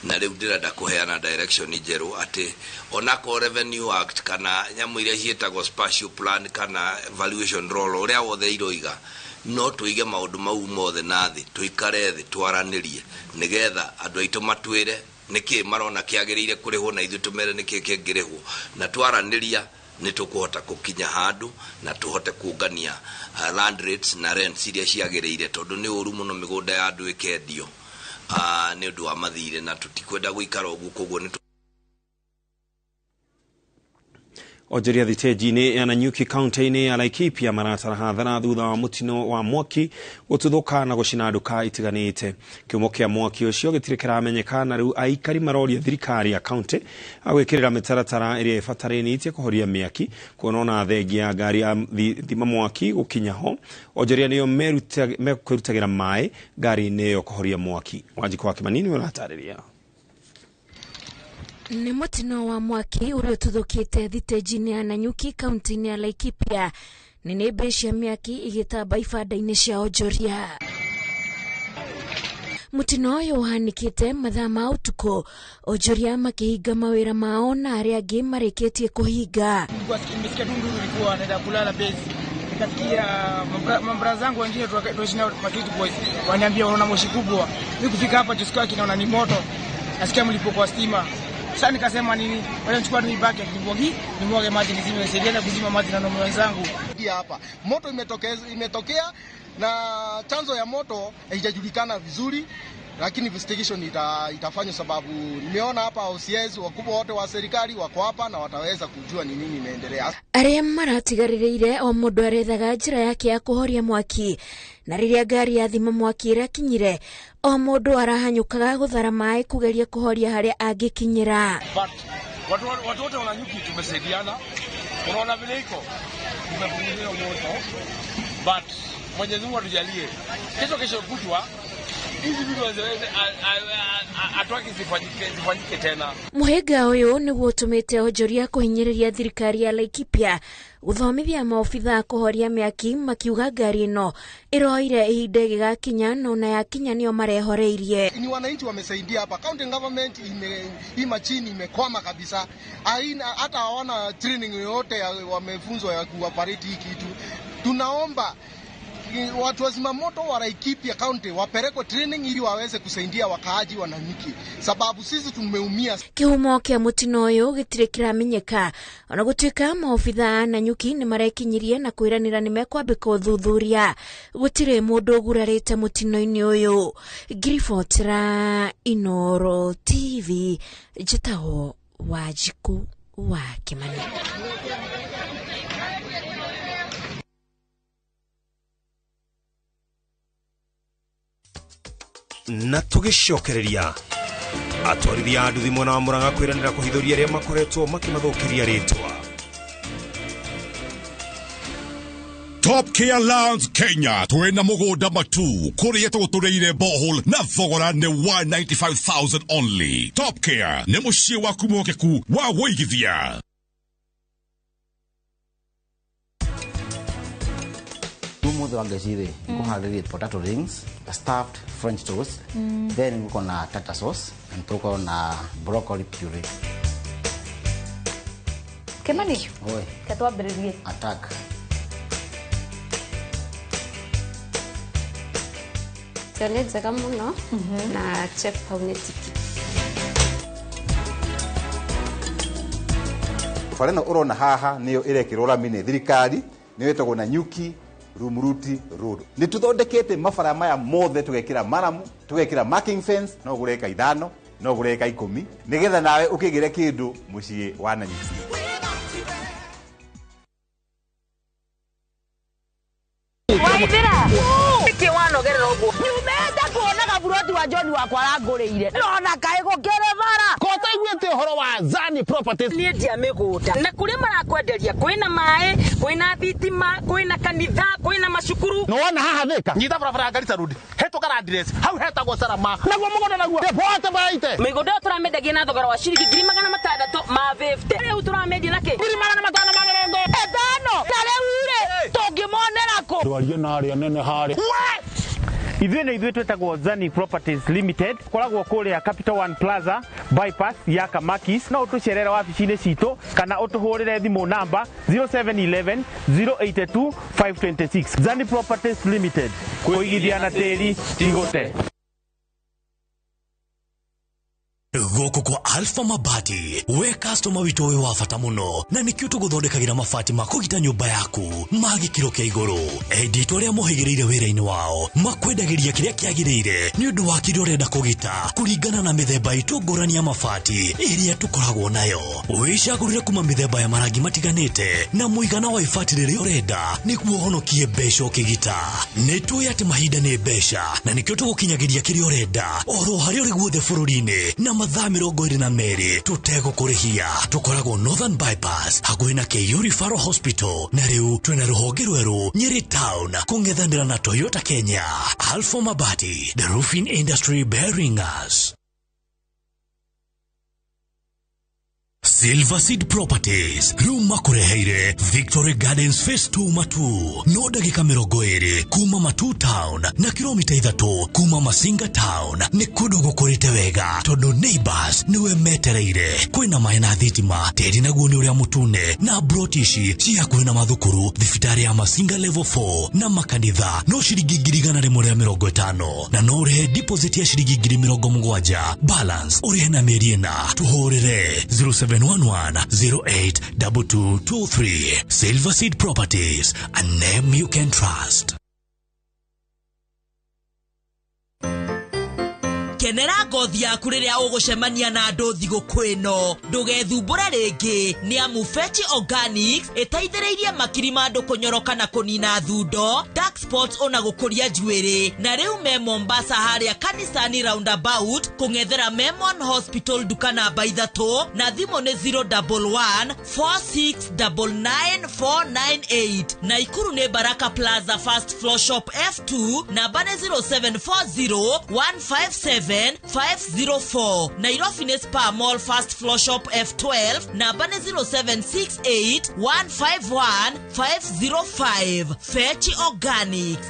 na riu ndirenda kuheana direction njeru ati onako revenue act kana nyamu iria cietagwo spatial plan kana valuation roll uria wothe iroiga no tuige maundu mau mothe nathi tuikare thi twaranirie nigetha andu aitu matwire niki marona kiagirire kurihwo na ithu tumere niki kingirihwo na twaraniria nitukuhota kukinya handu na tuhote kuungania land rates na rents iria ciagirire tondu ni uru muno migunda ya andu ikendio ni undu wa mathire na tutikwenda guikara uguo koguo ni Ojeria thitejini ya Nanyuki county-ini ya Laikipia maratara hathara thutha wa mutino wa mwaki gututhuka na gucina nduka itiganite. Kiumo kia mwaki ucio gitire kiramenyeka na riu aikari maroria thirikari ya county agwikirira mitaratara iria ifatarinitie kuhoria miaki kuonona thengia ya ngari ya thima mwaki gukinya ho. Ojeria niyo mekwirutagira mai ngari niyo kuhoria mwaki. Wanjiko wa Kimanini uratariria. Ni mutino wa mwaki uria tuthukite thitejini ya Nanyuki county-ini ya Laikipia ni nebe cia miaki igitamba ibanda-ini cia Ojoria. Mutino uyu uhanikite mathaa ma utuku Ojoria makihinga mawira mao na aria angi marikitie kuhinga. Nimesikia tu nduru ilikuwa naenda kulala base. Nikasikia mambra zangu wengine tuwashina Makiti boys waniambia unaona moshi kubwa. Mimi kufika hapa tusikia kinaona ni moto. Nasikia mlipuko wa stima. Sasa nikasema nini? Wale nichukua ni bucket nimwage maji nizime saidiana kuzima maji na ndugu wenzangu. Hapa moto imetokea na chanzo ya moto haijajulikana vizuri, lakini investigation itafanywa sababu nimeona hapa OCS wakubwa wote wa serikali wako hapa na wataweza kujua ni nini inaendelea. Aria maratigaririire o mundu arethaga njira yake ya kuhoria mwaki na riria ngari ya thima mwaki irakinyire o mundu arahanyukaga guthara mai kugeria kuhoria haria angikinyira. Watu wote wananyuki tumesaidiana. Unaona vile iko tumepunguza moto, but Mwenyezi Mungu atujalie kesho kutwa hizi vitu wazeweze atwaki zifanyike tena. Muhega uyu niguo utumite Ojoria kuhinyiriria thirikari ya Laikipia guthomithia maofitha kuhoria miaki makiuga ngari ino iroire ihinda gigakinya na yakinya nio marehoreirie. Ni wananchi wamesaidia hapa. County government hii machini imekwama kabisa. Hata hawana training yoyote wamefunzwa ya kuoperate hii kitu. Tunaomba watu wa zimamoto wa Laikipia county wapelekwe training ili waweze kusaidia wakaaji wa Nanyuki, sababu sisi tumeumia. Kihumo kia mutino uyu gitire kiramenyeka ona gutuika maofitha Nanyuki ni marekinyirie na kwiranira nimekwambika uthuthuria. Gutire mundu ugurarite mutino-ini uyu. Grifotra iNooro TV jitaho Wanjiku wa Kimani. Na tugicokereria atwarithia andu thimo na Murang'a kwiranira kuhithuria aria makoretwo makimathukiria ritwa. Top Care Lands Kenya twena mugunda matu kuria tugutureire borehole na thogora ni 195,000 only. Top Care ni mucie waku mokeku wa guigithia. Muthe wa ngeciri kuharĩria potato rings, stuffed French toast, then uko na tartar sauce, and tuko na broccoli puree. Kimani? Oi. Katwambĩrĩrie. Attack. Nĩ njega mũno na chef hau nĩ tiki. Fareno urona haha niyo irekirwo rami ni thirikari niyo etagwo Nanyuki Rumuruti Road. Ni tuthondekete mabara maya mothe tugekira maramu, tugekira marking fence, no gureka 5, no gureka 10, nigetha nawe ukigire kindu mucii wa Nanyuki. Waithira iki wanogerera uguo nyumenda kuonaga buroti wa John wakwa aranguriire nona kae gukere bara kota igwete horo wa Zani Properties ni ndia migunda na kuria marakwenderia kwina mai kwina thitima kwina kanitha kwina macukuru no wana haha thika nyita barabara Garissa Road hetuka address hau hetagwo Sarama naguo mugunda naguo pote baite migunda turamendagia na thogora wa ciringi 600 ma 50 riu turamendia naki 600 etano tare ure tungimonera ko ndwarie na aria nene hari ithuĩ twĩtagwo Zani Properties Limited, koragwo kũrĩa Capital One Plaza bypass ya Kamakis. No ũtũcerere wabici-inĩ citũ kana ũtũhũrĩre thimũ namba 0711 082 526. Zani Properties Limited, kũigithia na tĩri tigũte. Goko kwa Alpha Mabati, we customer wito we wafata muno na nikio tuguthondekagira mabati makugita nyumba yaku magikiro kia iguru. Edito ria muhigireire wira-ini wao makwendagiria kiria kiagirire ni undu wa kiria urenda kugita kuringana na mithemba itu ngurani ya mabati iria tukoragwo nayo. Wicagurire kuma mithemba ya marangi matiganite na muigana wa ibati riria urenda niguo honokie mbeca ukigita. Nitui ati mahinda ni mbeca na nikio tugukinyagiria kiria urenda oro haria uri guothe bururi-ini na mathaa 22 tutegũkũrĩhia. Tukoragwo Northern Bypass hakuhĩ na KU Referral Hospital, na rĩu twĩna rũhonge rwerũ Nyeri Town kũng'ethanĩra na Toyota Kenya. Alpha Mabati, the roofing industry bearing us. Silver Seed Properties Ruma kureheire Victory Gardens Phase 2 Matu no dakika 20 kuma Matu Town na kilomita 3 kuma Masinga Town. Ni kudu gukurite wega tondu neighbors niwe metereire. Kwina maina thitima teri naguo ni uria mutune na brotishi cia kwina mathukuru thibitari ya Masinga level 4 na makanitha no ciringi 150 na no urehe deposit ya ciringi 70 balance urihe na mieri 4. Tuhurire 0711082223. Silver Seed Properties, a name you can trust. Kenera ngothi yaku riria ugucemania na andu thigũkũ ĩno. Ndũgethumbũre rĩngĩ, nĩ amu Fetch Organics ĩteithĩrĩirie makiri ma andũ kũnyoroka na kũnina thundo, dark spots ona gũkũria njuĩrĩ. Na rĩu me Mombasa harĩa kanisani roundabout kũng'ethera Memon Hospital duka namba 3 na thimũ nĩ 01146999498. Naikuru nĩ Baraka Plaza First Floor Shop F2 namba nĩ 0740157 504. Nairobi ni Spa Mall First Floor Shop F12 namba ni 0768151505. Fetch Organics.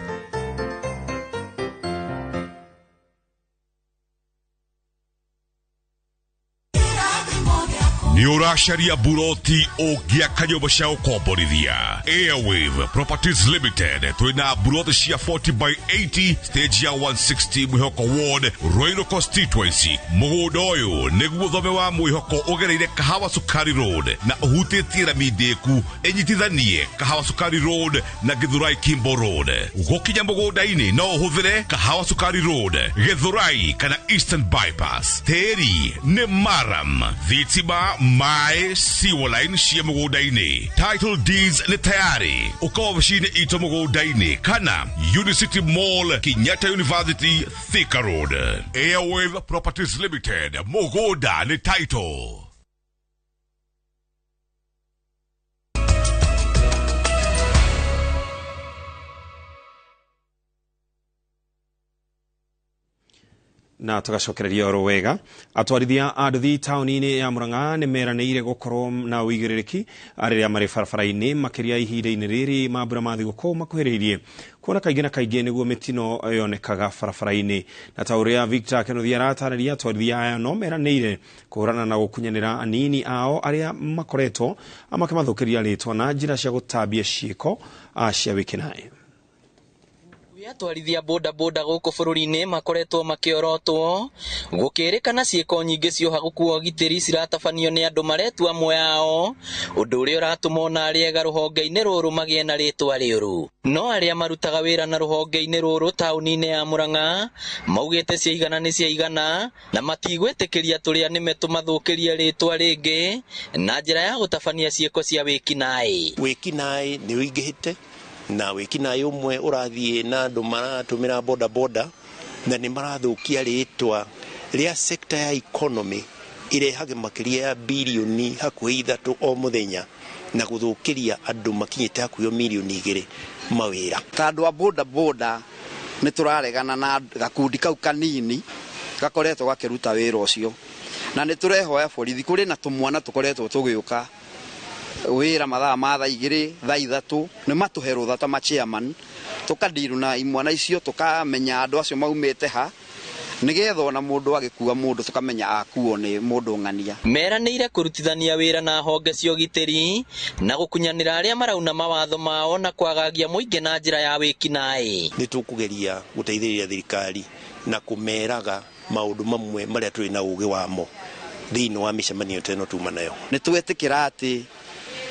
Ni urasharia buroti ogiaka nyumba cia ukomborithia. Airwave Properties Limited twina buroti cia 40 by 80 stage ya 160 Mwihoko Ward, Royal Constituency. Mugunda uyu niguo thome wa Mwihoko ugereire Kahawa Sukari Road na uhutitie na mideku enyitithanie Kahawa Sukari Road na Githurai Kimbo Road. Ugokinya mugunda-ini no uhuthire Kahawa Sukari Road, Githurai kana Eastern Bypass. Teri ni maram thitima my seawaline cia mugunda-ini. Title deeds ni tayari ukawabashine ito mugunda-ini kana Unicity Mall, Kenyatta University, Thika Road. Airwave Properties Limited, mugunda ni title. Na tugacokereria oro wega atwarithia anduthi tauni-ini ya Murang'a ni meranĩire gukorwo na uigĩrĩrĩki arĩa marĩ barabara-inĩ makiria ihinda-inĩ rĩrĩ mambura ma thigũkũ makuhĩrĩirie, kuona kaingĩ na kaingĩ nĩguo mĩtino yonekaga barabara-inĩ. Na ta ũrĩa Victor Kenothi aratarĩria, atwarithia aya no meranĩire kũhũrana na gũkunyanĩra anini ao arĩa makoretwo makĩmathũkĩria rĩtwa na njĩra cia gũtambia ciĩko cia wĩkinaĩ. Atwarithia boda boda gũkũ bũrũri-inĩ makoretwo makĩorotwo gũkĩrĩkana ciĩko nyingĩ cia ũhaguku wa ũgitĩri ciratabanio nĩ andũ maretua amwe ao, ũndũ ũrĩa ũratũma ona arĩa ega rũhonge-inĩ rũrũ magĩe na rĩtwa rĩũru. No arĩa marutaga wĩra na rũhonge-inĩ rũrũ taũni-inĩ ya Murang'a maugĩte ciaigana nĩ ciaigana na matigwĩtĩkĩria tũrĩa nĩme tũmathũkĩrie rĩtwa rĩngĩ na njĩra ya gũtabania ciĩko cia wĩkinaĩ. Wĩkinaĩ nĩ ũingĩhĩte na wĩkinaĩ ũmwe ũrathiĩ na andũ maratũmĩra boda boda na nĩ marathukia rĩtwa rĩa sekta ya economy irehage makĩria ya bilioni hakuhĩ 3 o mũthenya na gũthũkĩria andũ makinyĩte hakuhĩ milioni 2 mawĩra. Ta andũ a boda boda nĩ tũraregana na gakundi kau kanini gakoretwo gakĩruta wĩra ũcio, na nĩ tũrehoya borithi, kũrĩ na tũmwana tũkoretwo tũgĩũka wĩra mathaa ma thaa 2 thaa 3 nĩ matũhe rũtha ta chairman tukandiru na imwana icio tukamenya andu acio maumite ha nigetha ona mundu agikua mundu tukamenya akuo ni mundu ng'ania. Meranĩire kũrutithania wĩra na honge cia ũgitĩri na gũkunyanĩra arĩa marauna mawatho mao na kwagagia mũingĩ na njĩra ya wĩkinaĩ. Nĩ tũkũgeria gũteithĩrĩria thirikari na kũmeraga maũndũ mamwe marĩa tũrĩ na ũũgĩ wamo thĩinĩ wa mĩcemanio teno tuma nayo. Nĩ twetĩkĩra atĩ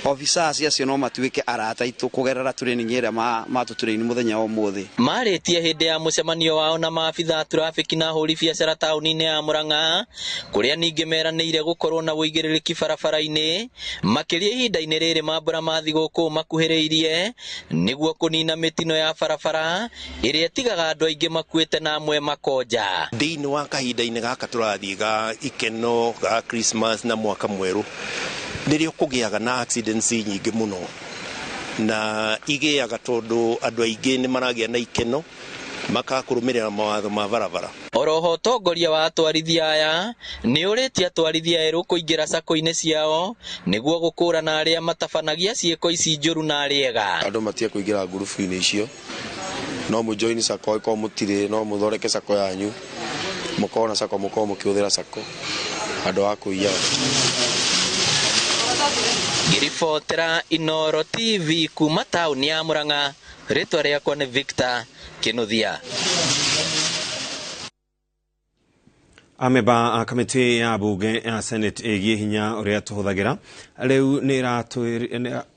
officers acio no matuĩke arata itũ kũgerera training ĩrĩa matũtũrĩini mũthenya wa ũmũthĩ. Marĩtie hĩndĩ ya mũcemanio wao na maabitha traffic na hũri biacara taũni-inĩ ya Mũrang'a, kũrĩa ningĩ meranĩire gũkorwo na wũigĩrĩrĩki barabara-inĩ makĩria ihinda-inĩ rĩrĩ mambura ma thigũkũ makuhĩrĩirie nĩguo kũnina mĩtino ya barabara ĩrĩa ĩtigaga andũ aingĩ makuĩte na amwe makonja. Thĩinĩ wa kahinda-inĩ gaka tũrathiĩ ga ikeno ga Christmas na mwaka mwerũ nĩrĩo kũgĩaga na accidents nyingĩ mũno na igĩaga tondũ andũ aingĩ nĩ maragĩa na ikeno makakũrũmĩrĩra mawatho ma barabara. Oroho ũtongoria wa atwarithia aya nĩ ũrĩtie atwarithia erũ kũingĩra sako-inĩ ciao nĩguo gũkũrana arĩa matabanagia ciĩko ici njũru na arĩega. Andũ matie kũingĩra ngurubu-inĩ icio, no mũjoini sako ĩkorwo mũtirĩ, no mũthondeke sako yanyu, mũkorwo na sako, mũkorwo mũkĩhũthĩra sako, andũ a kũiya. Ngiribotera iNooro TV kuma taũni ya Mũrang'a, rĩtwa rĩakwa nĩ Victor Kinuthia. Ameba a kamĩtĩ ya bunge ya Senate ĩgiĩ hinya ũrĩa tũhũthagĩra rĩu nĩ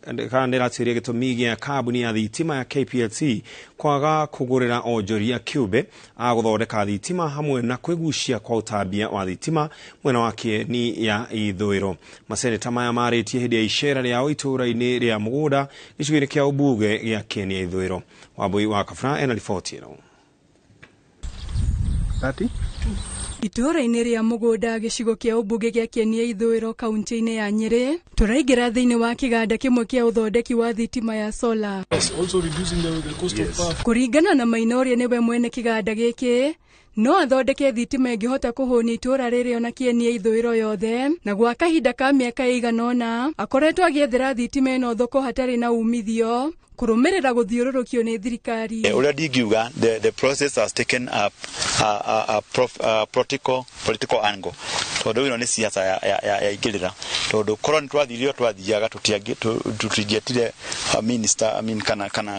ĩratuĩria gĩtũmi gĩa kambuni ya thitima ya KPLC kwaga kũgũrĩra onjoria kĩũmbe a gũthondeka thitima hamwe na kwĩgucia kwa ũtambia wa thitima mwena wa kĩeni ya ithũĩro. Maseneta maya marĩtie hĩndĩ ya icera rĩao itũũra-inĩ rĩa mũgũnda gĩcigo-inĩ kĩa ũmbunge gĩa kĩeni ya ithũĩro. Wambui wa Kabra ena riboti ĩno. Itũũra-inĩ rĩa mũgũnda gĩcigo kĩa ũmbunge gĩa kĩeni ya ithũĩro kaunti-inĩ ya Nyeri, tũraingĩra thĩinĩ wa kĩganda kĩmwe kĩa ũthondeki wa thitima ya solar. Kũringana na Maina ũrĩa nĩwe mwene kĩganda gĩkĩ, no athondeke thitima ĩngĩhota kũhũnia itũũra rĩrĩ ona kĩeni ya ithũĩro yothe, na gwa kahinda ka mĩaka ĩigana ũna akoretwo agĩethera thitima ĩno thoko hatarĩ na umithio kũrũmĩrĩra gũthiũrũrũkio nĩ thirikari. Ũrĩa ndingiuga the process has taken a political angle. Tondũ ĩno nĩ siasa ya igĩrĩra. Tondũ korwo nĩ twathiaga tũtingĩetire minister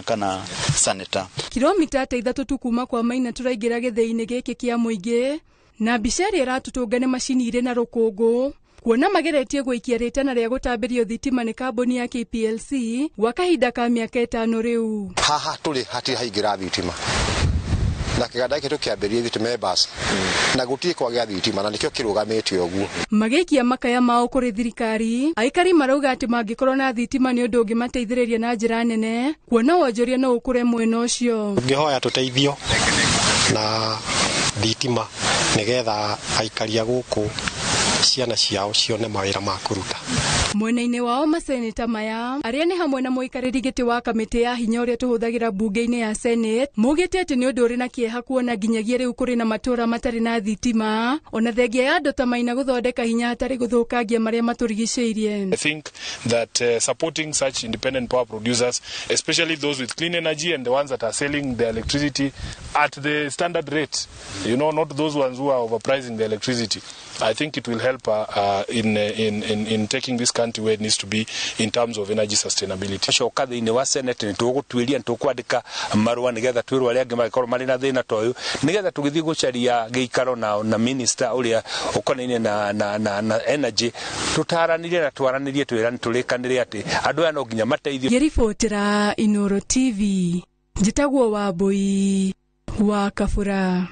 kana senator. Kilomita 3 tu kuma kwa Maina tũraingĩra gĩthĩ-inĩ gĩkĩ kĩa mũingĩ na mbica ĩrĩa ĩratũtũnga nĩ macini irĩ na rũkũngũ kuona mageretie gũikia rĩtana rĩa gũtambĩrio thitima nĩ kambuni ya KPLC gwa kahinda ka mĩaka 5 rĩu. Haha tũrĩ hatirĩ haingĩra thitima na kĩganda gĩkĩ tũkĩambĩrĩria thitima basi na gũtirĩ kwagĩa thitima na nĩkĩo kĩrũgamĩte ũguo. Magĩikia makaya mao kũrĩ thirikari, aikari marauga atĩ mangĩkorwo na thitima nĩ ũndũ ũngĩmateithĩrĩria na njĩra nene kuona wonjoria no ũkũre mwena ũcio. Ngĩhoya tũteithio na thitima nĩgetha aikari a gũkũ ciana ciao cione mawĩra ma kũruta. Mwena-inĩ wao maseneta maya arĩa nĩ hamwe na mũikarĩri gĩtĩ wa kamĩtĩ ya hinya ũrĩa tũhũthagĩra bunge-inĩ ya Senate maugĩte atĩ nĩ ũndũ ũrĩ na kĩeha kuona nginyagia rĩu kũrĩ na matũũra matarĩ na thitima ona thengia ya andũ ta Maina gũthondeka hinya hatarĩ gũthũkangia marĩa matũrigicĩirie. I think that supporting such independent power producers, especially those with clean energy and the ones that are selling the electricity at the standard rate, you know, not those ones who are overpricing the electricity. I think it will help in taking this country where it needs to be in terms of energy sustainability. Coka thĩinĩ wa Senate nĩ tũgũtuĩria nĩ tũkwandĩka marũa nĩgetha twĩrwo arĩa angĩ magĩkorwo marĩ na thĩna ta ũyũ nĩgetha tũgĩthiĩ gũcaria gĩikaro na minister ũrĩa ũkonainie na energy tũtaranĩrie na twaranĩrie tũrĩkanĩre atĩ andũ aya no nginya mateithio. Ngĩribotera iNooro TV njĩtagwo Wambui wa Kabra.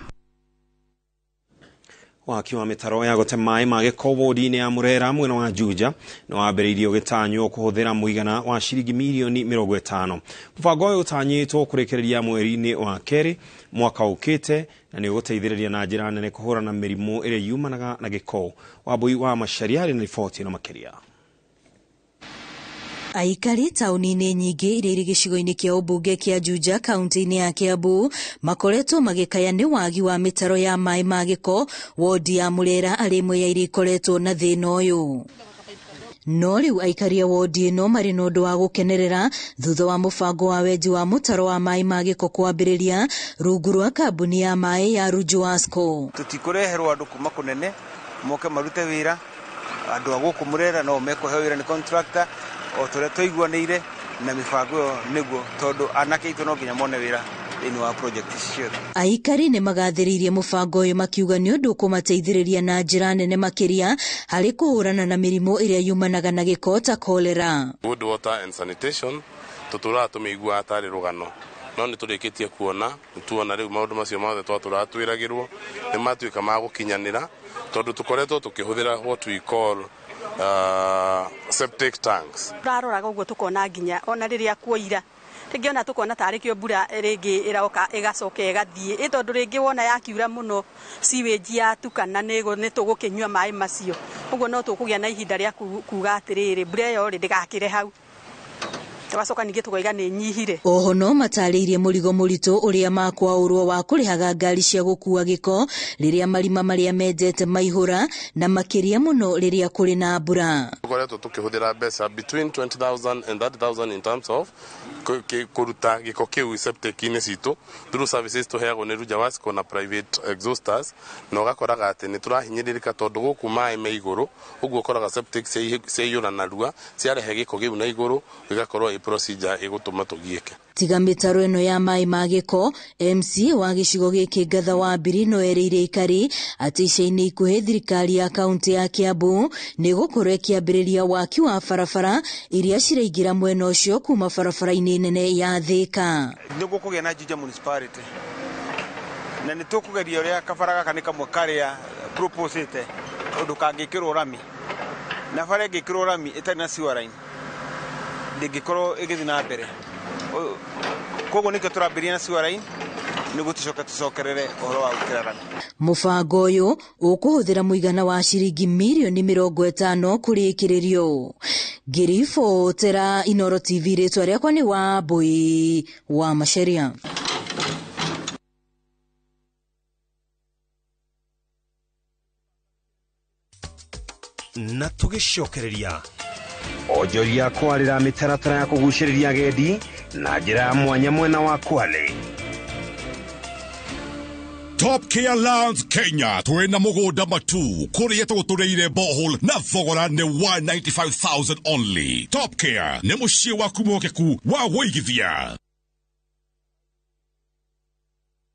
Waki wa mĩtaro ya gũte maĩ ma gĩko wodi-inĩ ya Mũrera mwena wa Juja no wambĩrĩirie ũgĩtanywo kũhũthĩra mũigana wa ciringi mirioni 50. Mũbango ũyũ ũtanyĩtwo kũrĩkĩrĩria mweri-inĩ wa kerĩ mwaka ũkĩte na nĩ ũgũteithĩrĩria na njĩra nene kũhũrana mĩrimũ ĩrĩa yumanaga na gĩko. Wambui wa Macharia arĩ na riboti ĩno makĩria. Aikari taũni-inĩ nyingĩ iria irĩ gĩcigo-inĩ kĩa ũmbunge kĩa Juja kaunti-inĩ ya Kiambu makoretwo magĩkaya nĩ wagi wa mĩtaro ya maĩ ma gĩko wodi ya Mũrera arĩ imwe ya iria ikoretwo na thĩna ũyũ. no riu aikaria wodi ĩno marĩ na ũndũ wa gũkenerera thutha wa mũbango wa wenji wa mũtaro wa maĩ ma gĩko kwambĩrĩria rungu rwa kambuni ya maĩ ya Rujuasco. Tutikureherwo andũ kuma kũnene moke marute wĩra, andũ a gũkũ mũrera no mekũhe wĩra nĩ contractor o tũrĩa tũiguanĩire na mĩbango ĩyo nĩguo tondũ anake aitũ no nginya mone wĩra thĩinĩ wa project icio. Aikari nĩ magathĩrĩirie mũbango ũyũ makiuga nĩ ũndũ kũmateithĩrĩria na njĩra nene makĩria harĩ kũhũrana na mĩrimũ ĩrĩa yumanaga na gĩko ta cholera. Good water and sanitation tutũraga tũmĩigua atarĩ rũgano, no nĩ tũrĩkĩtie kuona tuona rĩu maũndũ macio mothe twatũratwĩragĩrwo nĩ matuĩka ma gũkinyanĩra tondũ tũkoretwo tũkĩhũthĩra what we call septic tanks. Tũraroraga ũguo tũkona nginya ona rĩrĩa kuoira rĩngĩ ona tũkona tarĩ kĩo mbura rĩngĩ ĩroka ĩgacoka ĩgathiĩ tondũ rĩngĩ wona yakiura mũno sewage yatukana nĩ tũgũkĩnyua maĩ macio, ũguo no tũkũgĩa na ihinda rĩa kuga atĩrĩrĩ mbura ĩyo ndĩgakĩre hau tũgacoka ningĩ tũkoiga nĩ nyihire. Oho no matarĩirie mũrigo mũritũ ũrĩa makwaũrwo wa kũrĩhaga ngari cia gũkua gĩko rĩrĩa marima marĩa menjete maihũra na makĩria mũno rĩrĩa kũrĩ na mbura. Tũkoretwo tũkĩhũthĩra mbeca between 20,000 and 30,000 in terms of kũruta gĩko kĩu septic-inĩ citũ through services tũheagwo nĩ Rujuasco na private exhausters, na ũgakoraga atĩ nĩ tũrahinyĩrĩrĩka tondũ gũkũ maĩ me igũrũ, ũguo ũkoraga septic ciaiyũra narua ciarehe gĩko kĩu na igũrũ ĩgakorwo procedure ĩgũtũma tũgiĩke. Tiga mĩtaro ĩno ya maĩ ma gĩko, MC wa gĩcigo gĩkĩ Ngatha wa Mbiri no ereire aikari atĩ ica-inĩ ikuhĩ thirikari ya kaunti ya Kiambu nĩ gũkorwo ĩkĩambĩrĩria waki wa barabara iria ciraingĩra mwena ũcio kuma barabara-inĩ nene ya Thika. Nĩ gũkũgĩa na Juja municipality na nĩ tũkũgeria ũrĩa kabara gaka nĩ kamwe karĩa proposete ũndũ kangĩkĩrwo rami na bara ĩngĩkĩrwo rami ĩtarĩ na sewer line ndĩngĩkorwo ĩgĩthiĩ na mbere. Koguo nĩkĩo tũrambĩrĩria na sewer line nĩguo tũcokerere ũhoro wa gũkĩra rami. Mũbango ũyũ ũkũhũthĩra mũigana wa ciringi mirioni 50 kũrĩkĩrĩrio. Ngĩribotera iNooro TV, rĩtwa rĩakwa nĩ Wambui wa Macharia. Na tũgĩcokereria onjoria kwarĩra mĩtaratara ya kũgucĩrĩria agendi na njĩra ya mwanya mwena wa Kwale. Top Care Lands Kenya twena mũgũnda matu kũrĩa tũgũtũrĩire borehole na thogora nĩ 195,000 only. Top Care nĩ mũciĩ waku mũhokeku wa wĩigithia.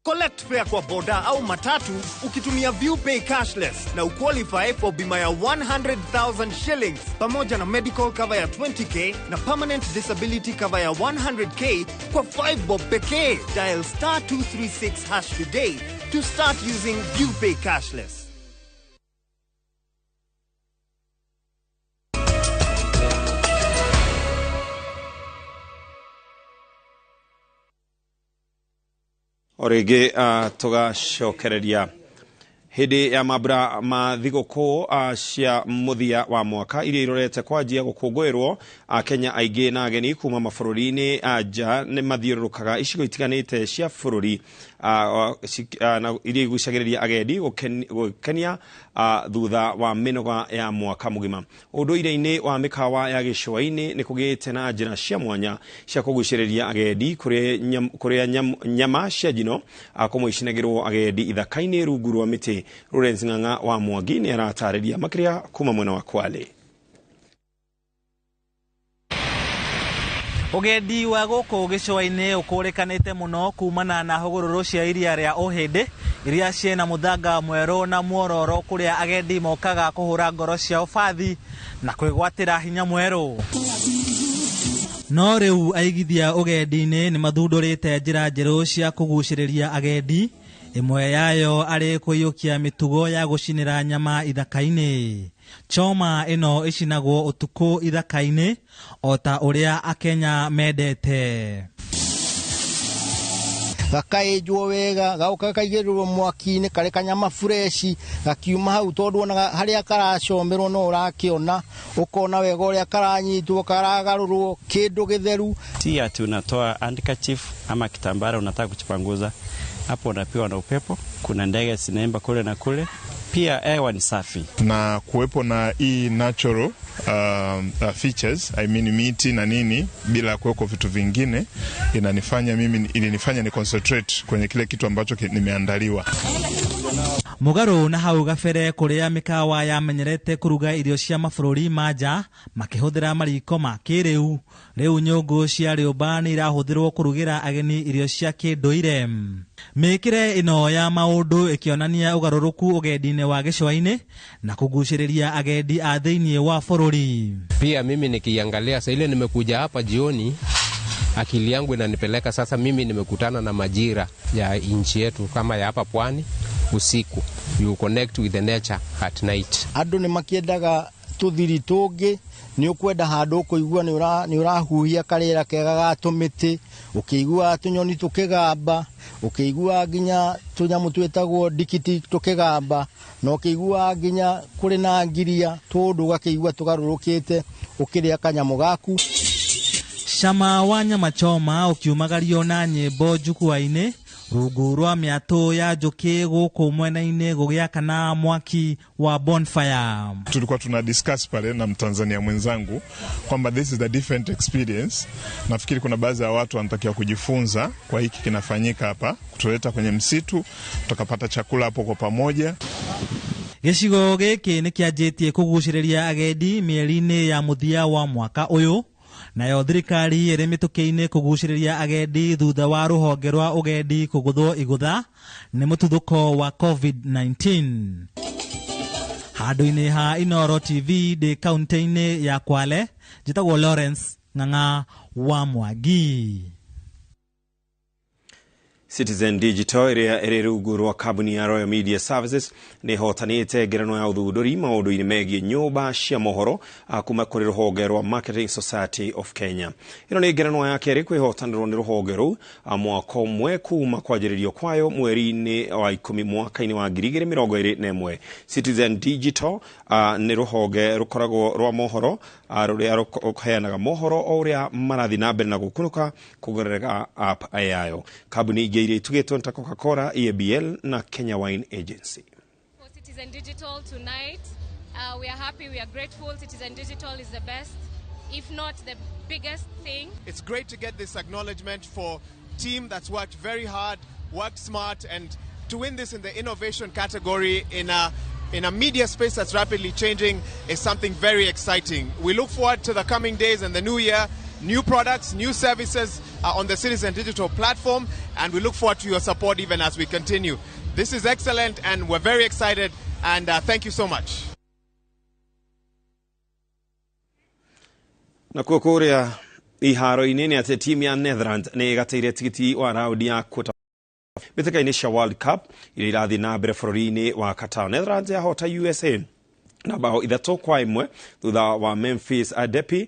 Collect fare kwa boda au matatu ukitumia ViewPay cashless na uqualify for bima ya 100,000 shillings pamoja na medical cover ya 20k na permanent disability cover ya 100k kwa 5 bob pekee. Dial *236# today to start using ViewPay cashless. Orege tugacokereria hindi ya mabura ma thigũkũ cia mũthia wa mwaka iria irorete kwanjia gũkũngũĩrwo. Kenya aingĩ na ageni kuma mabũrũri-inĩ nja nĩ mathiũrũrũkaga icigo itiganĩte cia bũrũri iria igucagĩrĩria agendi gũkenia thutha wa mĩnoga ya mwaka mũgima. Ũndũire-inĩ wa mĩkawa ya gĩcũa-inĩ nĩ kũgĩte na njĩra cia mwanya cia kũgucĩrĩria agendi kũrĩa nyama cia njino kũmũicinagĩrwo agendi ithaka-inĩ rungu rwa mĩtĩ. Lawrence Ng'ang'a wa Mwangi nĩ aratarĩria makĩria kuma mwena wa Kwale. Ugendi wa gũkũ gĩcũa-inĩ ũkũrĩkanĩte mũno kumana na hũgũrũrũ cia iria rĩa Ũhĩndĩ iria ciĩna mũthanga mwerũ na muororo kũrĩa agendi mokaga kũhũra ngoro ciao bathi na kwĩgwatĩra hinya mwerũ. No rĩu aigithia ũgendi-inĩ nĩ mathundũrĩte njĩra njerũ cia kũgucĩrĩria agendi, ĩmwe yayo arĩ kũiyũkia mĩtugo ya gũcinĩra nyama ithaka-inĩ. Choma ĩno ĩcinagwo ũtukũ ithaka-inĩ o ta ũrĩa Akenya mendete. Gakaĩnjwo wega gauka kaigĩrĩrwo mwaki-inĩ karĩ kanyama fresh gakiuma hau tondũ onaga harĩa karacomerwo no ũrakĩona ũkona wega ũrĩa karanyitwo karagarũrwo kĩndũ gĩtheru. Si ati unatoa handkerchief ama kitambara unataka kuchipanguza hapo, unapiwa na upepo. Kuna ndege zinaimba kule na kule, pia hewa ni safi. Na kuwepo na hii natural features, I mean miti na nini, bila kuweko vitu vingine, ilinifanya ni concentrate kwenye kile kitu ambacho nimeandaliwa. Mugaru na hau gabere kuria mikawa yamenyerete kuruga irio cia mabũrũri manja makihuthira mariko ma kĩrĩu, riu nyũngũ cia rĩũmba nĩ irahuthirwo kurugira ageni irio cia kĩndũire. Mĩkĩre ino ya maũndũ ikionania ugarũrũku ũgendi-inĩ wa gĩcũa-inĩ na kugucĩrĩria agendi a thĩinĩ wa bũrũri. Pia mimi nikiangalia sasa, ile nimekuja hapa jioni, akili yangu inanipeleka sasa, mimi nimekutana na majira ya nchi yetu kama ya hapa pwani. Usiku you connect with the nature at night. Andu ni makiendaga tuthiri tungi, ni ukwenda handu kuigua ni urahuhia karira kega ga tumiti, ukigua tunyoni tukigamba, ukigua ginya tunyamu twetagwo dikiti tukigamba, na ukigua ginya kuri na ngiria tundu gakigua tugarurukite ukiria kanyamu gaku. Shama wa nyama choma ukiumagario na nyimbo njukua-ini rungu rwa miato ya njuki guku mwena-ini gugiakana mwaki wa bonfire. Tulikuwa tuna discuss pale na Mtanzania mwenzangu kwamba this is a different experience. Nafikiri kuna baadhi ya watu wanatakiwa kujifunza kwa hiki kinafanyika hapa, kutuleta kwenye msitu, tukapata chakula hapo kwa pamoja. Gicigo giki ni kianjitie kugucĩrĩria agendi mieri-ini ya muthia wa mwaka uyu, nayo thirikari iri mituki-ini kugucĩrĩria agendi thutha wa ruhonge rwa ugendi kuguthwo igutha ni mututhuko wa COVID-19. Handu-ini ha iNooro TV de kaunti-ini ya Kwale, njitagwo Lawrence Ng'ang'a wa Mwangi. Citizen Digital iria iri rungu rwa kambuni ya Royal Media Services ni hotanite ngerenwa ya uthunduri maundu-ini megie nyumba cia mohoro kuma kuri ruhonge rwa Marketing Society of Kenya. Ino ni ngerenwa ya keri kwihotanirwo ni ruhonge ruu mwaka umwe kuma kwanjĩrĩrio kwayo mweri-ini wa 10 mwaka-ini wa 2021. Citizen Digital ni ruhonge rukoragwo rwa mohoro ruria ruheanaga mohoro o uria marathi na mbere na gukuruka kugerera app yayo. Kambuni Geire tugeto nta Coca-Cola, EABL na Kenya Wine Agency. For Citizen Digital tonight, we are happy, we are grateful. Citizen Digital is the best, if not the biggest thing. It's great to get this acknowledgement for team that's worked very hard, worked smart, and to win this in the innovation category in a media space that's rapidly changing is something very exciting. We look forward to the coming days and the new year. New products, new services on the Citizen Digital platform, and we look forward to your support even as we continue. This is excellent and we're very excited, and thank you so much. Na kukuria iharo-ini ni ati timu ya Netherlands ni igateire tigiti wa raundi ya kwota mbĩtĩka-inĩ cia World Cup iria irathi na mbere bũrũri-inĩ wa Qatar. Netherlands yahota USA na bao 3-1 thutha wa Memphis Depay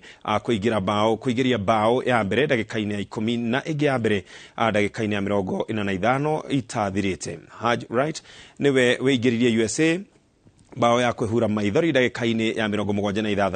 kuigiria bao ya mbere ndagĩka-inĩ ya 10 na ĩngĩ ya mbere ndagĩka-inĩ ya 45 itathirĩte. Haj Wright niwe wĩingĩririe USA bao ya kwĩhura maithori ndagĩka-inĩ ya 76.